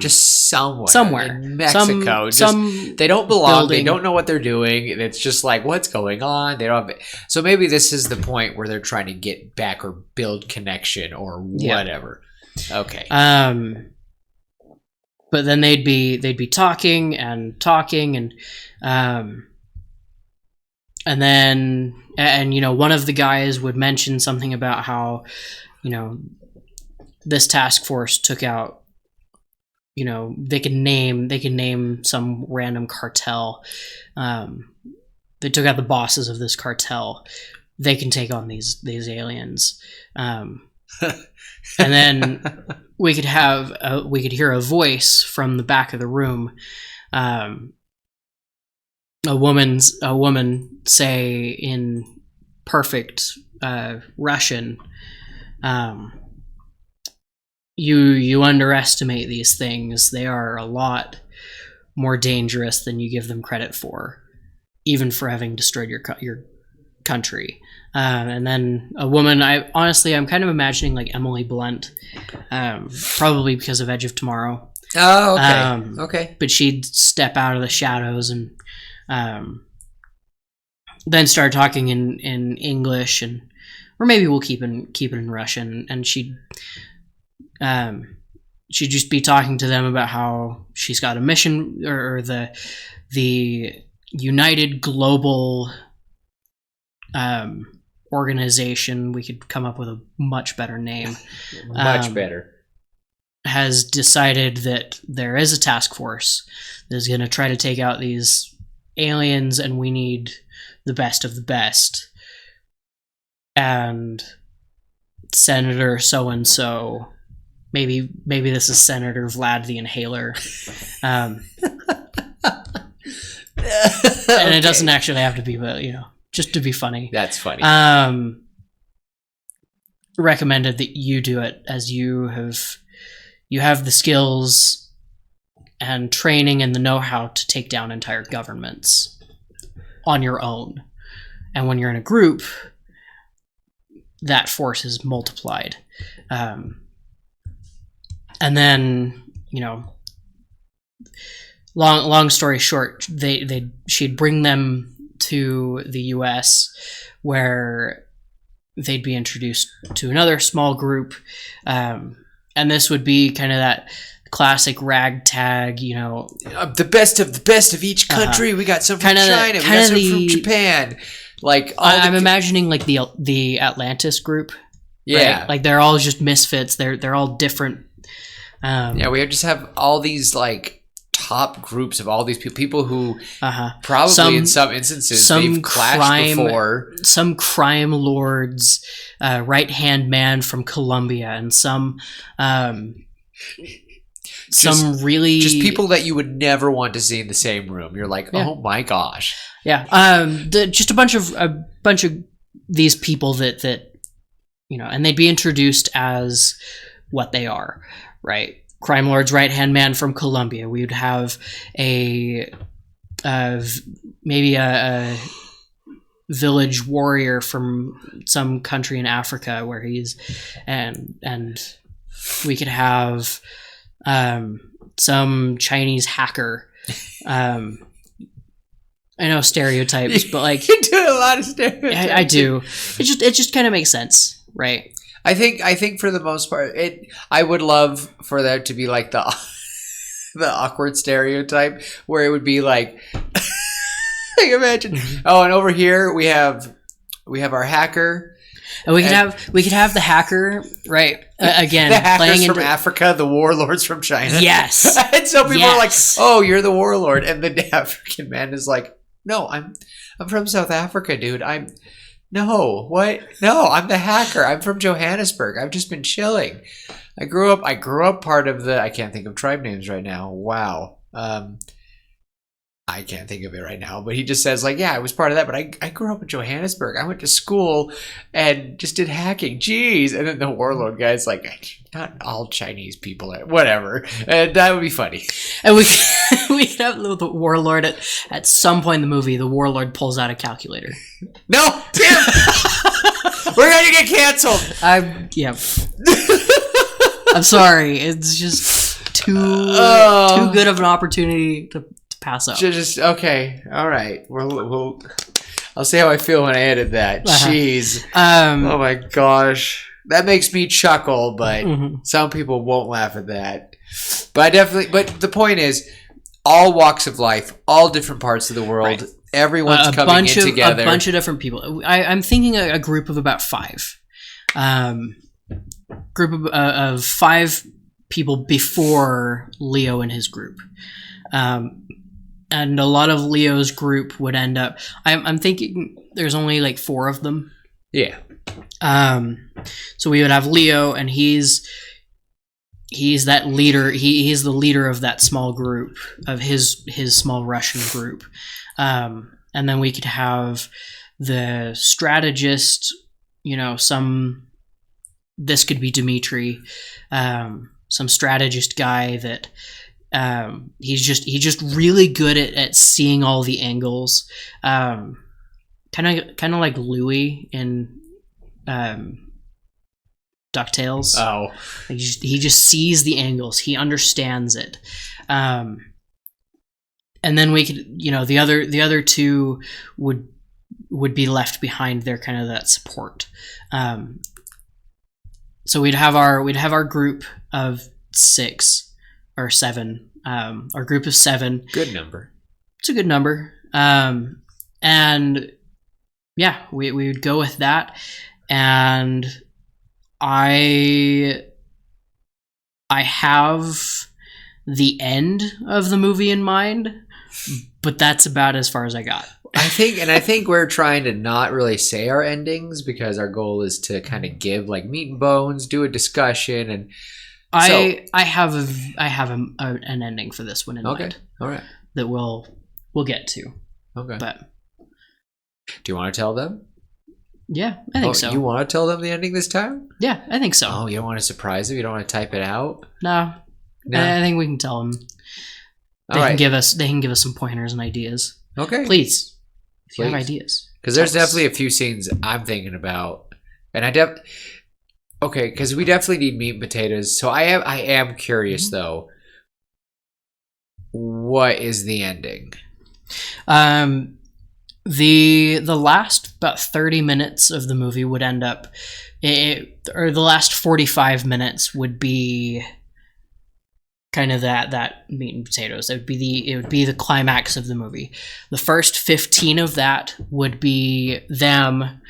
Just somewhere in Mexico. They don't belong. Building. They don't know what they're doing. It's just like, what's going on? They don't have, so maybe this is the point where they're trying to get back or build connection or whatever. Yeah. Okay. But then they'd be talking and then one of the guys would mention something about how this task force took out. They can name some random cartel. They took out the bosses of this cartel. They can take on these aliens. And then we could hear a voice from the back of the room. A woman say in perfect Russian, You underestimate these things. They are a lot more dangerous than you give them credit for, even for having destroyed your country. And then a woman, I'm kind of imagining like Emily Blunt, probably because of Edge of Tomorrow. Oh, okay. Okay. But she'd step out of the shadows and then start talking in English, or maybe we'll keep it in Russian, and she'd just be talking to them about how she's got a mission, or the United Global organization, we could come up with a much better name. Much better. Has decided that there is a task force that is going to try to take out these aliens, and we need the best of the best. And Senator so-and-so, maybe this is Senator Vlad the Inhaler, and it doesn't actually have to be, but just to be funny. That's funny. Recommended that you do it, as you have the skills and training and the know-how to take down entire governments on your own. And when you're in a group, that force is multiplied. And then, long story short, she'd bring them to the US, where they'd be introduced to another small group. And this would be kind of that classic ragtag, the best of each country. We got some from China, we got some from Japan. Like I'm imagining like the Atlantis group. Yeah, right? Like they're all just misfits. They're all different. We just have all these like top groups of all these people who probably in some instances they've clashed before. Some crime lords, right-hand man from Colombia, and some really just people that you would never want to see in the same room. You're like, oh my gosh, yeah. Just a bunch of these people that and they'd be introduced as what they are, right? Crime lords, right-hand man from Colombia. We would have maybe a village warrior from some country in Africa where he's, and we could have some Chinese hacker. I know stereotypes, but like you do a lot of stereotypes. I do. It just kind of makes sense, right? I think for the most part, I would love for there to be like the awkward stereotype where it would be like, like imagine, and over here we have our hacker, and we could have the hacker, right? Again, the hackers from Africa, the warlords from China. Yes, and so people are like, "Oh, you're the warlord," and the African man is like, "No, I'm from South Africa, dude. No, what? No, I'm the hacker. I'm from Johannesburg. I've just been chilling. I grew up part of I can't think of tribe names right now. Wow. I can't think of it right now, but he just says like, yeah, I was part of that, but I grew up in Johannesburg. I went to school and just did hacking. Jeez. And then the warlord guy's like, not all Chinese people are, whatever. And that would be funny. And we could have the warlord at some point in the movie, the warlord pulls out a calculator. No, Tim! We're going to get canceled. I'm sorry. It's just too good of an opportunity to pass up. Just okay. All right. I'll see how I feel when I edit that. Jeez. Oh my gosh. That makes me chuckle, but some people won't laugh at that. But but the point is, all walks of life, all different parts of the world, right. Everyone's coming in together. A bunch of different people. I'm thinking a group of about 5. Group of 5 people before Leo and his group. And a lot of Leo's group would end up. I'm thinking there's only like 4 of them. Yeah. So we would have Leo, and he's that leader. He's the leader of that small group, of his small Russian group. And then we could have the strategist. This could be Dmitri, some strategist guy that. He's just really good at seeing all the angles. Kind of like Louis in DuckTales. Oh, he just sees the angles. He understands it. And then we could, the other 2 would be left behind. They're kind of that support. So we'd have our group of 6. Or 7, our group of 7. Good number. It's a good number. And yeah, we would go with that. And I have the end of the movie in mind, but that's about as far as I got. I think we're trying to not really say our endings because our goal is to kind of give like meat and bones, do a discussion, and I have an ending for this one in mind. All right. That we'll get to. Okay. But do you want to tell them? Yeah, I think so. You want to tell them the ending this time? Yeah, I think so. Oh, you don't want to surprise them? You don't want to type it out? No. I think we can tell them. They can give us some pointers and ideas. Okay. Please. If you have ideas. Because there's definitely a few scenes I'm thinking about. And okay, because we definitely need meat and potatoes. So I am curious though. What is the ending? The last about 30 minutes of the movie would end up, or the last 45 minutes would be kind of that meat and potatoes. It would be the climax of the movie. The first 15 of that would be them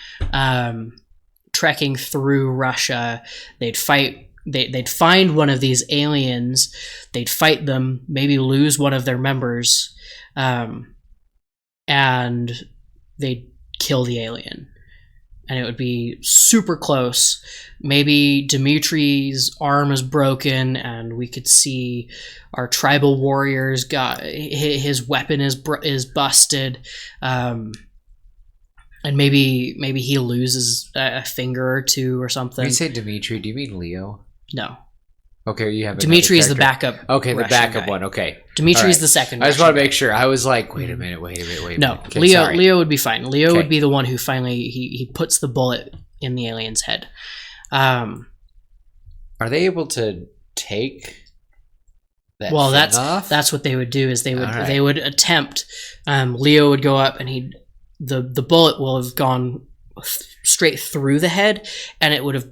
trekking through Russia. They'd find one of these aliens. They'd fight them, maybe lose one of their members, and they'd kill the alien. And it would be super close. Maybe Dimitri's arm is broken, and we could see our tribal warriors got his weapon is busted, and maybe he loses a finger or two or something. When you say Dimitri, do you mean Leo? No. Okay, you have Dimitri is the backup. Okay, the Russian backup guy. one. Okay, Dimitri is the second. I just want to make sure. I was like, wait a minute. No, Okay, Leo would be fine. Leo would be the one who finally he puts the bullet in the alien's head. Are they able to take that? Well, off? that's what they would do. Is they would attempt. Leo would go up, and the bullet will have gone straight through the head, and it would have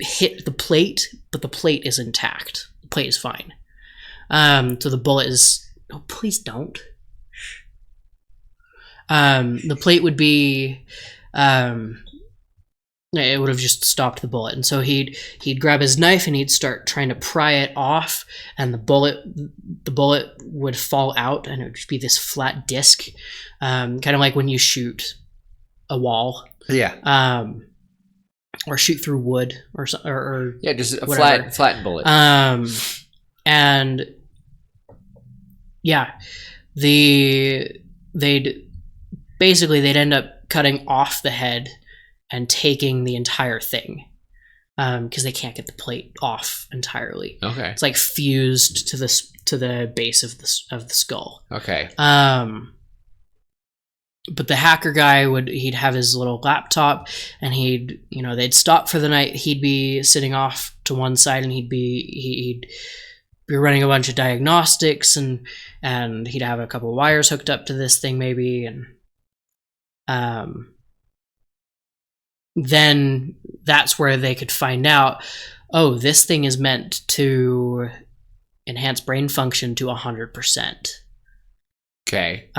hit the plate, but the plate is intact. The plate is fine. So the bullet is. Oh, please don't. The plate would be. It would have just stopped the bullet, and so he'd grab his knife and he'd start trying to pry it off, and the bullet would fall out, and it would just be this flat disc, kind of like when you shoot a wall. Yeah. Or shoot through wood, or yeah, just a whatever. flattened bullet. And yeah, they'd end up cutting off the head and taking the entire thing, because they can't get the plate off entirely. Okay, it's like fused to the base of the skull. Okay. But the hacker guy he'd have his little laptop, and they'd stop for the night. He'd be sitting off to one side, and he'd be running a bunch of diagnostics, and he'd have a couple wires hooked up to this thing maybe, and then that's where they could find out, oh, this thing is meant to enhance brain function to 100%. Okay.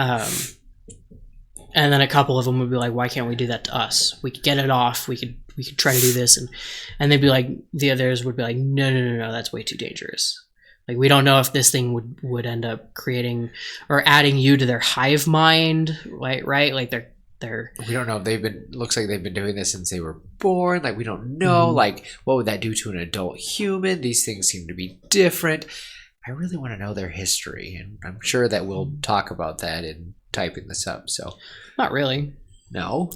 And then a couple of them would be like, why can't we do that to us? We could get it off. We could try to do this. And they'd be like, the others would be like, no, that's way too dangerous. Like, we don't know if this thing would end up creating or adding you to their hive mind, right? Like they're we don't know if looks like they've been doing this since they were born. Like, we don't know, like, what would that do to an adult human? These things seem to be different. I really want to know their history, and I'm sure that we'll talk about that in typing this up. So, not really. No.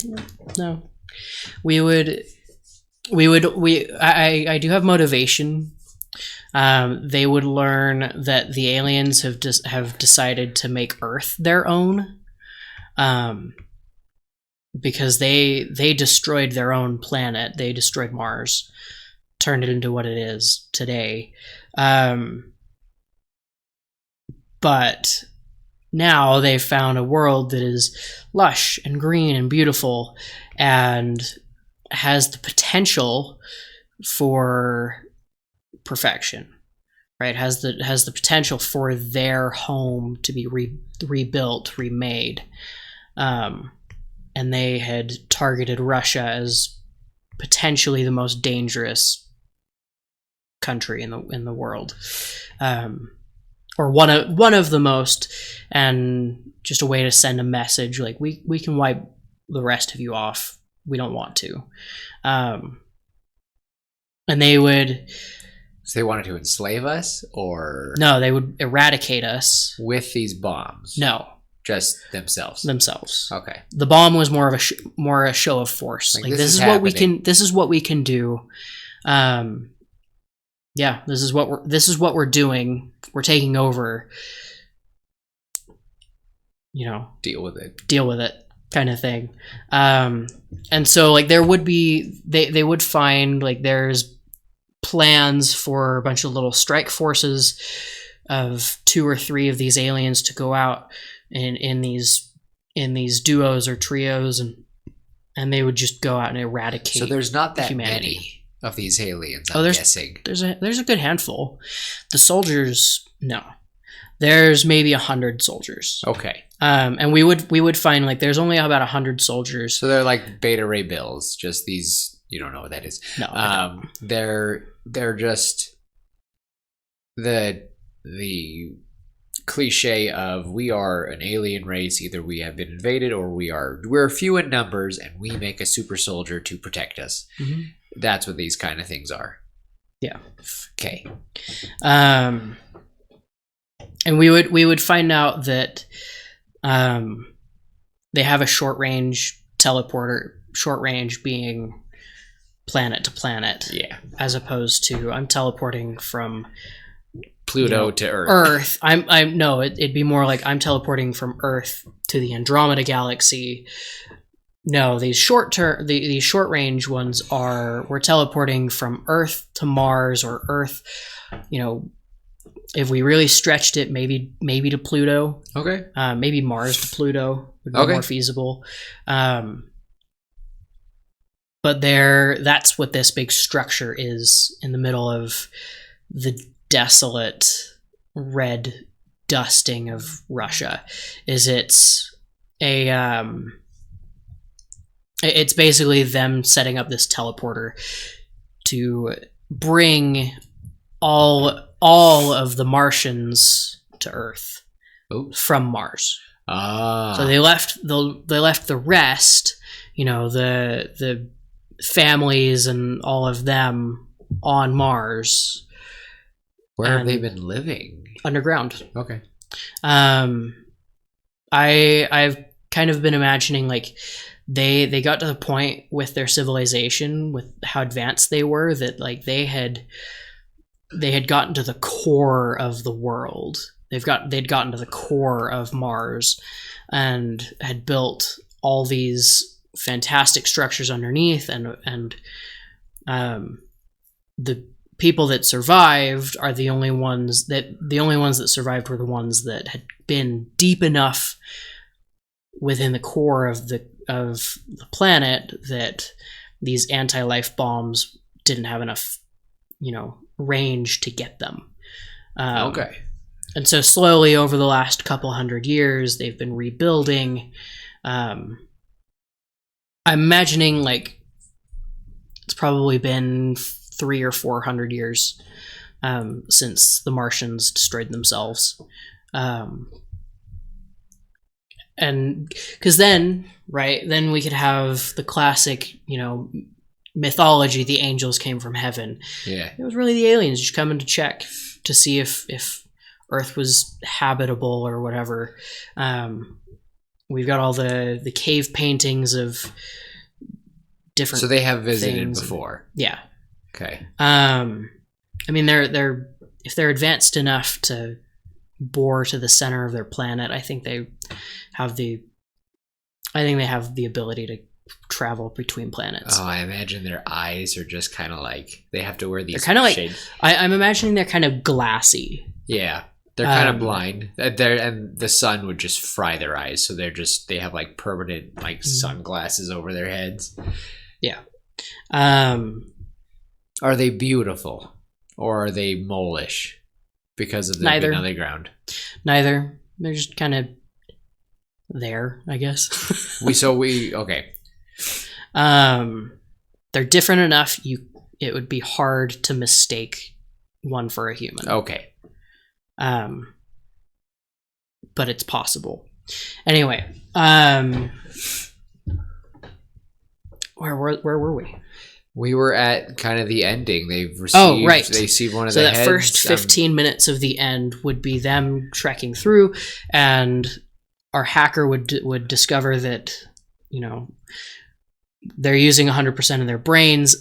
I do have motivation. They would learn that the aliens have decided to make Earth their own, because they destroyed their own planet. They destroyed Mars, turned it into what it is today. But now they've found a world that is lush and green and beautiful, and has the potential for perfection, right? Has the potential for their home to be rebuilt, remade. and they had targeted Russia as potentially the most dangerous country in the world, or one of the most, and just a way to send a message like we can wipe the rest of you off. We don't want to, and they would. So they wanted to enslave us, or no, they would eradicate us with these bombs. No, just themselves. Okay. The bomb was more of a show of force. Like this is what we can. This is what we can do. Yeah, this is what we're doing. We're taking over. You know, deal with it, kind of thing. And so like there would be they would find like there's plans for a bunch of little strike forces of 2 or 3 of these aliens to go out in these duos or trios, and they would just go out and eradicate. So there's not that humanity. Many of these aliens. I'm guessing there's a good handful. The soldiers, no, there's maybe 100 soldiers. Okay. And we would find like there's only about 100 soldiers. So they're like Beta Ray Bills, just these. You don't know what that is. No, I don't. They're just the cliche of we are an alien race. Either we have been invaded or we're few in numbers, and we make a super soldier to protect us. Mm-hmm. That's what these kind of things are. Yeah. Okay. And we would find out that they have a short range teleporter. Short range being planet to planet, yeah, as opposed to I'm teleporting from Pluto to Earth. It'd be more like I'm teleporting from Earth to the Andromeda galaxy. No, these short range ones we're teleporting from Earth to Mars, or Earth, if we really stretched it, maybe to Pluto. Okay. Maybe Mars to Pluto would be more feasible. But that's what this big structure is in the middle of the desolate red dusting of Russia. It's basically them setting up this teleporter to bring all of the Martians to Earth. Oops. From Mars. Ah. So they left the rest, the families and all of them on Mars. Where have they been living? Underground. Okay. I've kind of been imagining like they got to the point with their civilization, with how advanced they were, that like they had gotten to the core of the world. They'd gotten to the core of Mars and had built all these fantastic structures underneath, and the people that survived are the only ones that survived were the ones that had been deep enough within the core of the planet that these anti-life bombs didn't have enough range to get them. Okay. And so slowly over the last couple hundred years they've been rebuilding. I'm imagining like it's probably been 300 or 400 years since the Martians destroyed themselves. And because then we could have the classic, mythology, the angels came from heaven. Yeah. It was really the aliens just coming to check to see if Earth was habitable or whatever. We've got all the cave paintings of different. So they have visited things. Before. Yeah. Okay. I mean, they're if they're advanced enough to bore to the center of their planet, I think they have the ability to travel between planets. Oh, I imagine their eyes are just kind of like they have to wear these. They're kind of like I'm imagining they're kind of glassy. Yeah. They're kind of blind. And the sun would just fry their eyes, so they have like permanent like sunglasses over their heads. Yeah. Are they beautiful, or are they mole-ish because of their being underground? Neither. They're just kind of there, I guess. Okay. They're different enough. It would be hard to mistake one for a human. Okay. But it's possible. Anyway, where were we? We were at kind of the ending. They've received. Right. They received one of so the that heads. first 15 minutes of the end would be them trekking through, and our hacker would discover that, they're using 100% of their brains.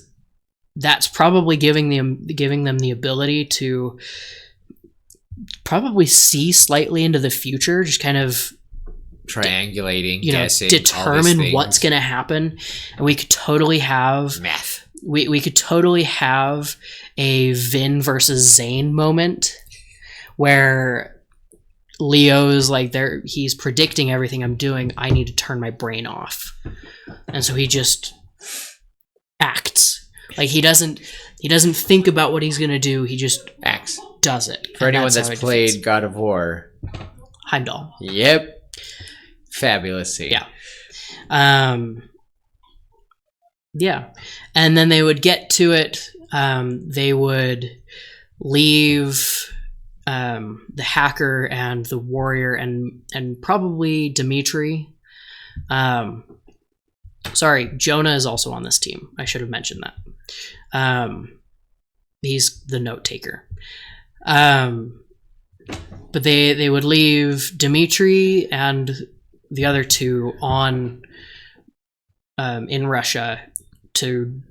That's probably giving them the ability to probably see slightly into the future, just kind of triangulating, guessing, determine what's going to happen. And we could totally have math. We could totally have a Vin versus Zane moment where Leo's like he's predicting everything I'm doing. I need to turn my brain off. And so he just acts. Like he doesn't think about what he's going to do. He just acts. Does it. For anyone that's played God of War. Heimdall. Yep. Fabulous scene. Yeah. Yeah. And then they would get to it. They would leave the hacker and the warrior and probably Dimitri. Sorry, Jonah is also on this team. I should have mentioned that. He's the note taker. But they would leave Dimitri and the other two on in Russia to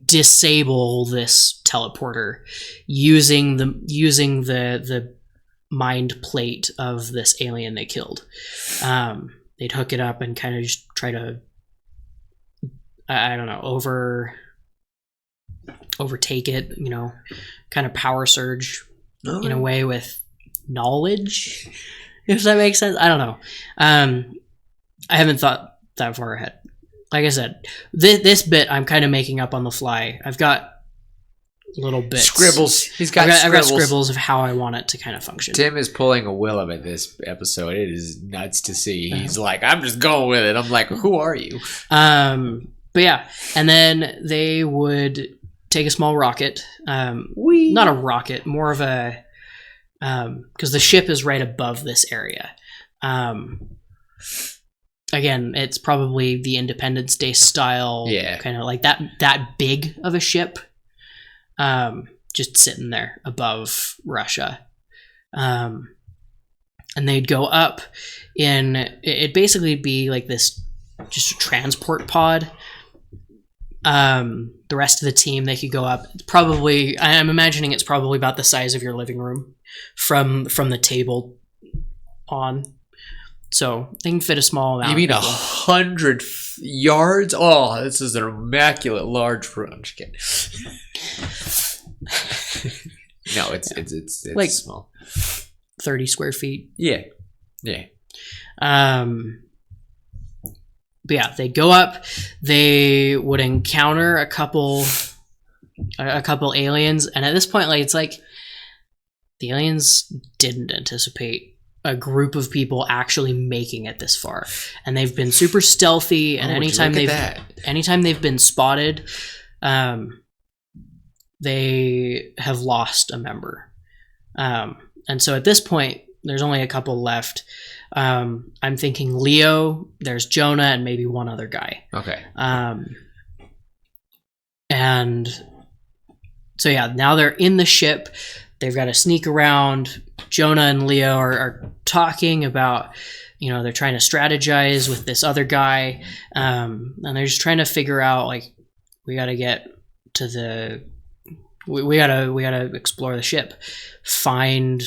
disable this teleporter using the mind plate of this alien they killed. They'd hook it up and kind of just try to, I don't know, overtake it, kind of power surge in a way with knowledge, if that makes sense. I don't know. I haven't thought that far ahead. Like I said, this bit I'm kind of making up on the fly. I've got little bits. Scribbles. I've got scribbles of how I want it to kind of function. Tim is pulling a Willem at this episode. It is nuts to see. He's like, I'm just going with it. I'm like, who are you? But yeah, and then they would take a small rocket. Not a rocket, more of a... because the ship is right above this area. Again, it's probably the Independence Day style, kind of like that big of a ship, just sitting there above Russia. And they'd go up it'd basically be like this, just a transport pod. The rest of the team, they could go up. Probably, I'm imagining it's probably about the size of your living room from the table on. So they can fit a small amount. You mean 100 yards? Oh, this is an immaculate large room. I'm just kidding. No, it's like small. 30 square feet. Yeah. But yeah, they go up. They would encounter a couple aliens, and at this point, it's like the aliens didn't anticipate a group of people actually making it this far, and they've been super stealthy. And anytime they've been spotted, they have lost a member. And so at this point, there's only a couple left. I'm thinking Leo, there's Jonah, and maybe one other guy. Okay. And so yeah, now they're in the ship. They've got to sneak around. Jonah and Leo are talking about, they're trying to strategize with this other guy. And they're just trying to figure out, we got to get to we gotta explore the ship, find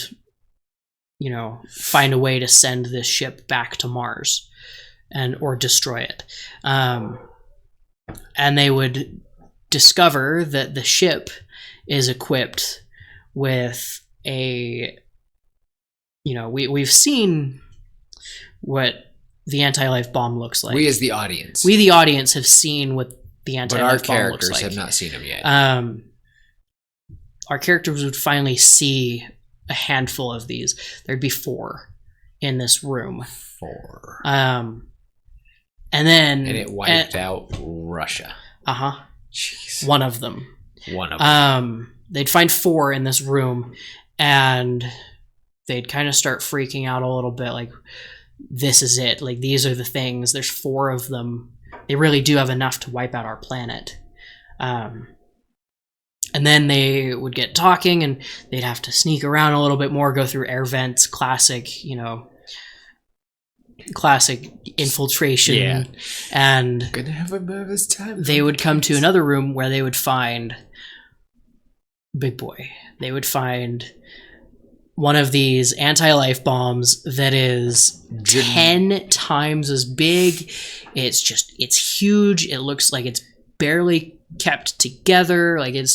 a way to send this ship back to Mars or destroy it. And they would discover that the ship is equipped with we've seen what the anti-life bomb looks like. We as the audience. We the audience have seen what the anti-life bomb looks like. But our characters have not seen them yet. Our characters would finally see a handful of these. There'd be 4 in this room. 4. And then And it wiped out Russia. Jeez. One of them. They'd find 4 in this room, and they'd kind of start freaking out a little bit, like, this is it. Like, these are the things. There's 4 of them. They really do have enough to wipe out our planet. And then they would get talking, and they'd have to sneak around a little bit more, go through air vents, classic infiltration. Yeah. And Gonna have a nervous time. they would come to another room where they would find Big Boy. They would find one of these anti-life bombs that is 10 times as big. It's huge. It looks like it's barely kept together. Like, it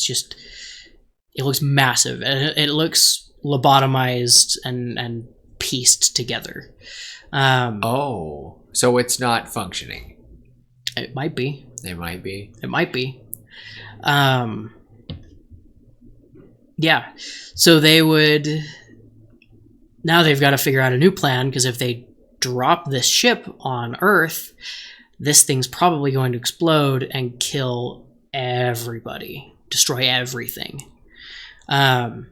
looks massive. And it looks lobotomized and pieced together. So it's not functioning. It might be. It might be. Yeah. So now they've got to figure out a new plan, because if they drop this ship on Earth, this thing's probably going to explode and kill everybody, destroy everything. So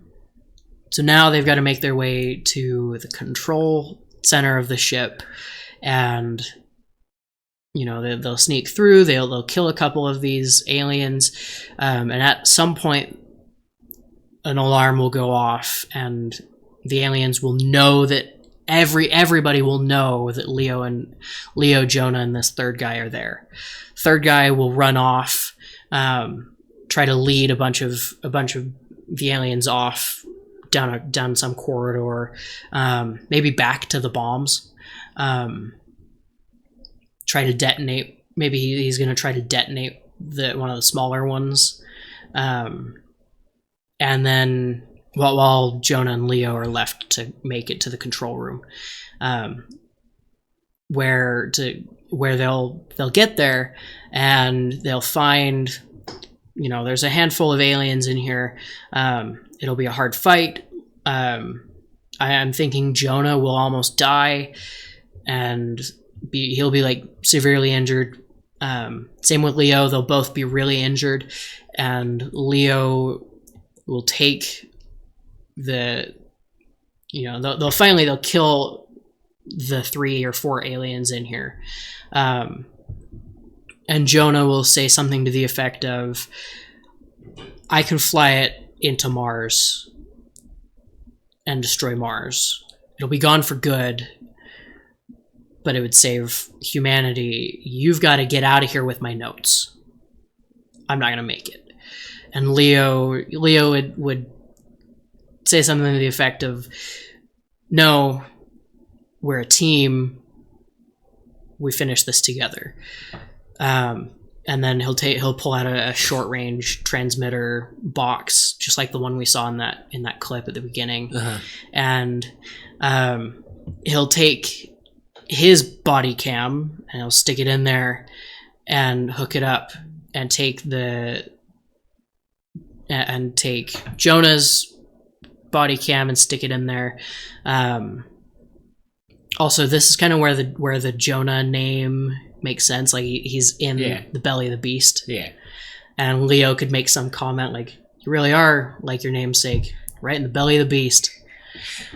now they've got to make their way to the control center of the ship, and they'll sneak through. They'll kill a couple of these aliens, and at some point, an alarm will go off, and the aliens will know that everybody will know that Leo, Jonah, and this third guy are there. Third guy will run off, try to lead a bunch of the aliens off down some corridor, maybe back to the bombs. Try to detonate. Maybe he's going to try to detonate one of the smaller ones, and then while Jonah and Leo are left to make it to the control room, where they'll get there, and they'll find, there's a handful of aliens in here. It'll be a hard fight. I'm thinking Jonah will almost die, and he'll be like severely injured. Same with Leo; they'll both be really injured, and Leo will take they'll kill the 3 or 4 aliens in here, and Jonah will say something to the effect of, "I can fly it into Mars and destroy Mars. It'll be gone for good, but it would save humanity. You've got to get out of here with my notes. I'm not going to make it." And Leo would say something to the effect of, "No, we're a team. We finish this together." And then he'll pull out a short range transmitter box, just like the one we saw in that clip at the beginning, and he'll take his body cam and he'll stick it in there and hook it up, and take Jonah's body cam and stick it in there. Also, this is kind of where the Jonah name makes sense. Like, he's in the belly of the beast. Yeah. And Leo could make some comment like, "You really are like your namesake, right in the belly of the beast."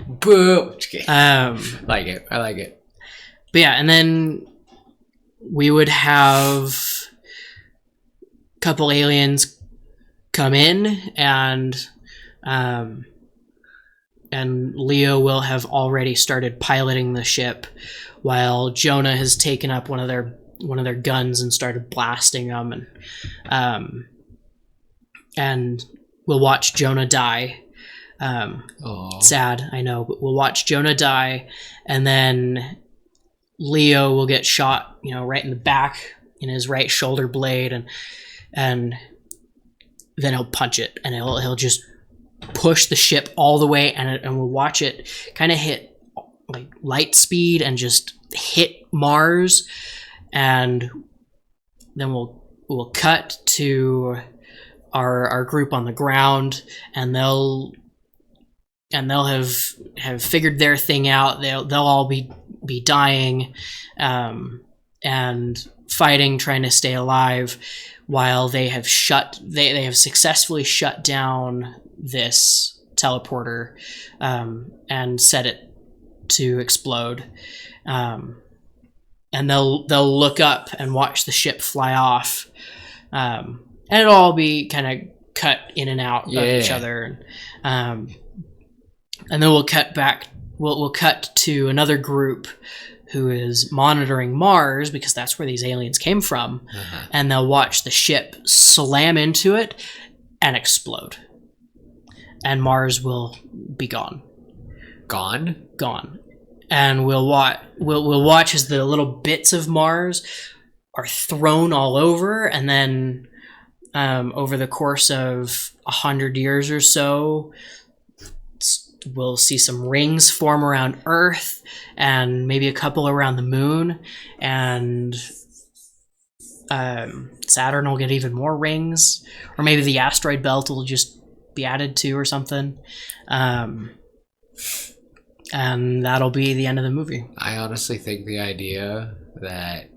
Boo. I like it. But yeah, and then we would have a couple aliens come in, and Leo will have already started piloting the ship, while Jonah has taken up one of their guns and started blasting them, and we'll watch Jonah die. Sad, I know, but we'll watch Jonah die, and then Leo will get shot, right in the back in his right shoulder blade, and then he'll punch it, and he'll just push the ship all the way, and we'll watch it kind of hit like light speed and just hit Mars, and then we'll cut to our group on the ground, and they'll they'll have figured their thing out. They'll all be dying, and fighting, trying to stay alive, while they have successfully shut down this teleporter, and set it to explode. And they'll look up and watch the ship fly off, and it'll all be kind of cut in and out of each other. And then we'll cut back. We'll cut to another group who is monitoring Mars, because that's where these aliens came from. And they'll watch the ship slam into it and explode, and Mars will be gone. Gone. And we'll watch as the little bits of Mars are thrown all over, and then over the course of 100 years or so, we'll see some rings form around Earth, and maybe a couple around the moon, and Saturn will get even more rings, or maybe the asteroid belt will just be added to or something. And that'll be the end of the movie. I honestly think the idea that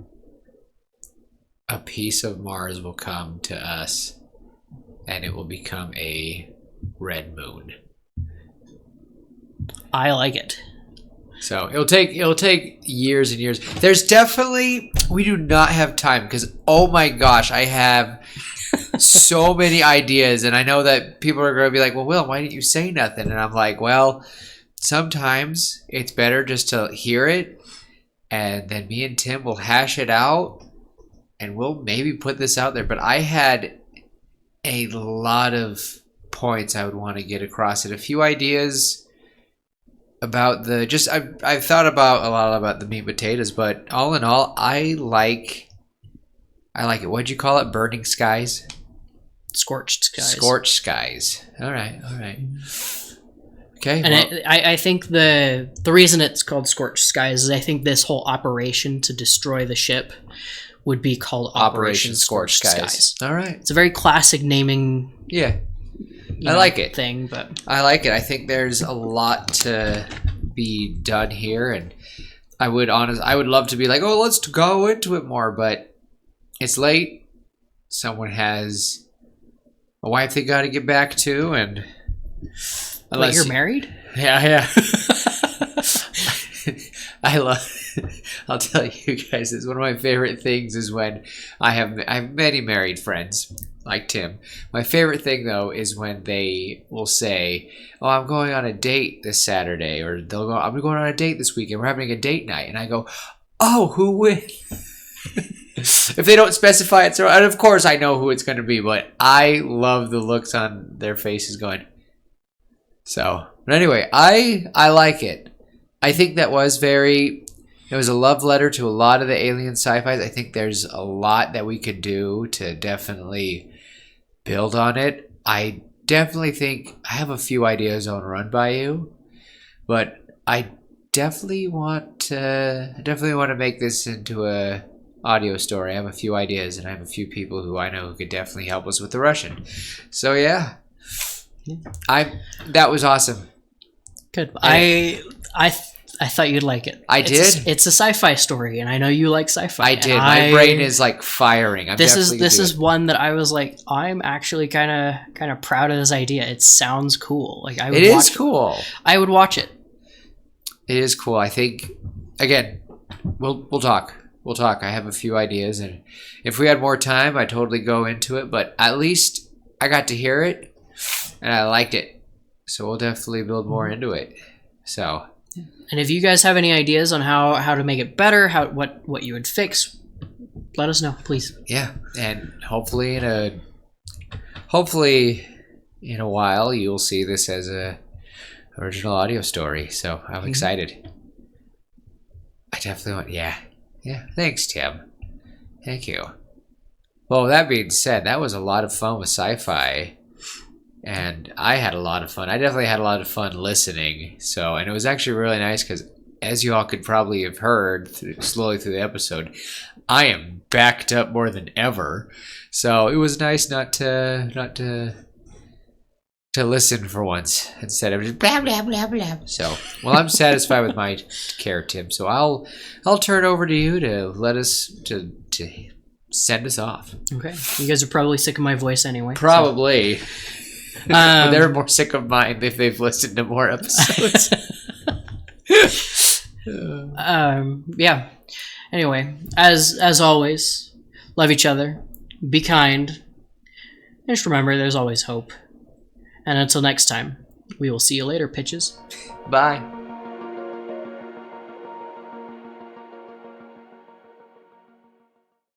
a piece of Mars will come to us and it will become a red moon. I like it. So it'll take years and years. There's definitely, we do not have time, because oh my gosh, I have so many ideas, and I know that people are going to be like, well, Will, why didn't you say nothing? And I'm like, well, sometimes it's better just to hear it, and then me and Tim will hash it out, and we'll maybe put this out there. But I had a lot of points I would want to get across, and a few ideas about I've thought about a lot about the meat and potatoes, but all in all, I like it. What'd you call it? Burning skies? Scorched skies. Scorched skies. All right. Okay. And I think the reason it's called Scorched Skies is I think this whole operation to destroy the ship would be called Operation Scorched Skies. All right. It's a very classic naming. Yeah. I like it. Thing, but I like it. I think there's a lot to be done here, and I would love to be like, oh, let's go into it more, but it's late. Someone has a wife they got to get back to, and unless you're married. Yeah. I'll tell you guys, it's one of my favorite things is when I have many married friends like Tim. My favorite thing though is when they will say, oh, I'm going on a date this Saturday, or they'll go, I'm going on a date this weekend, we're having a date night, and I go, oh, who would? If they don't specify it, so, and of course I know who it's going to be, but I love the looks on their faces going. So, but anyway, I like it. I think that it was a love letter to a lot of the alien sci-fis. I think there's a lot that we could do to definitely build on it. I definitely think I have a few ideas I want to run by you, but I definitely want to make this into a audio story. I have a few ideas, and I have a few people who I know who could definitely help us with the Russian. So yeah, that was awesome. Good. I thought you'd like it. Did. It's a sci-fi story, and I know you like sci-fi. I did. My brain is like firing. This is one that I was like, I'm actually kind of proud of this idea. It sounds cool. Like it is cool. I would watch it. It is cool. I think again, we'll talk. We'll talk. I have a few ideas, and if we had more time, I'd totally go into it. But at least I got to hear it, and I liked it. So we'll definitely build more into it. So. And if you guys have any ideas on how to make it better, what you would fix, let us know, please. Yeah, and hopefully in a while you'll see this as a original audio story. So I'm excited. I definitely want. Yeah. Thanks, Tim. Thank you. Well, that being said, that was a lot of fun with sci-fi. And I had a lot of fun. I definitely had a lot of fun listening. So, and it was actually really nice because, as you all could probably have heard slowly through the episode, I am backed up more than ever. So it was nice not to to listen for once instead of just blah blah blah blah. So, well, I'm satisfied with my care, Tim. So I'll turn it over to you to let us to send us off. Okay, you guys are probably sick of my voice anyway. Probably. But they're more sick of mine if they've listened to more episodes. Yeah. Anyway, as always, love each other, be kind, and just remember there's always hope. And until next time, we will see you later, pitches. Bye.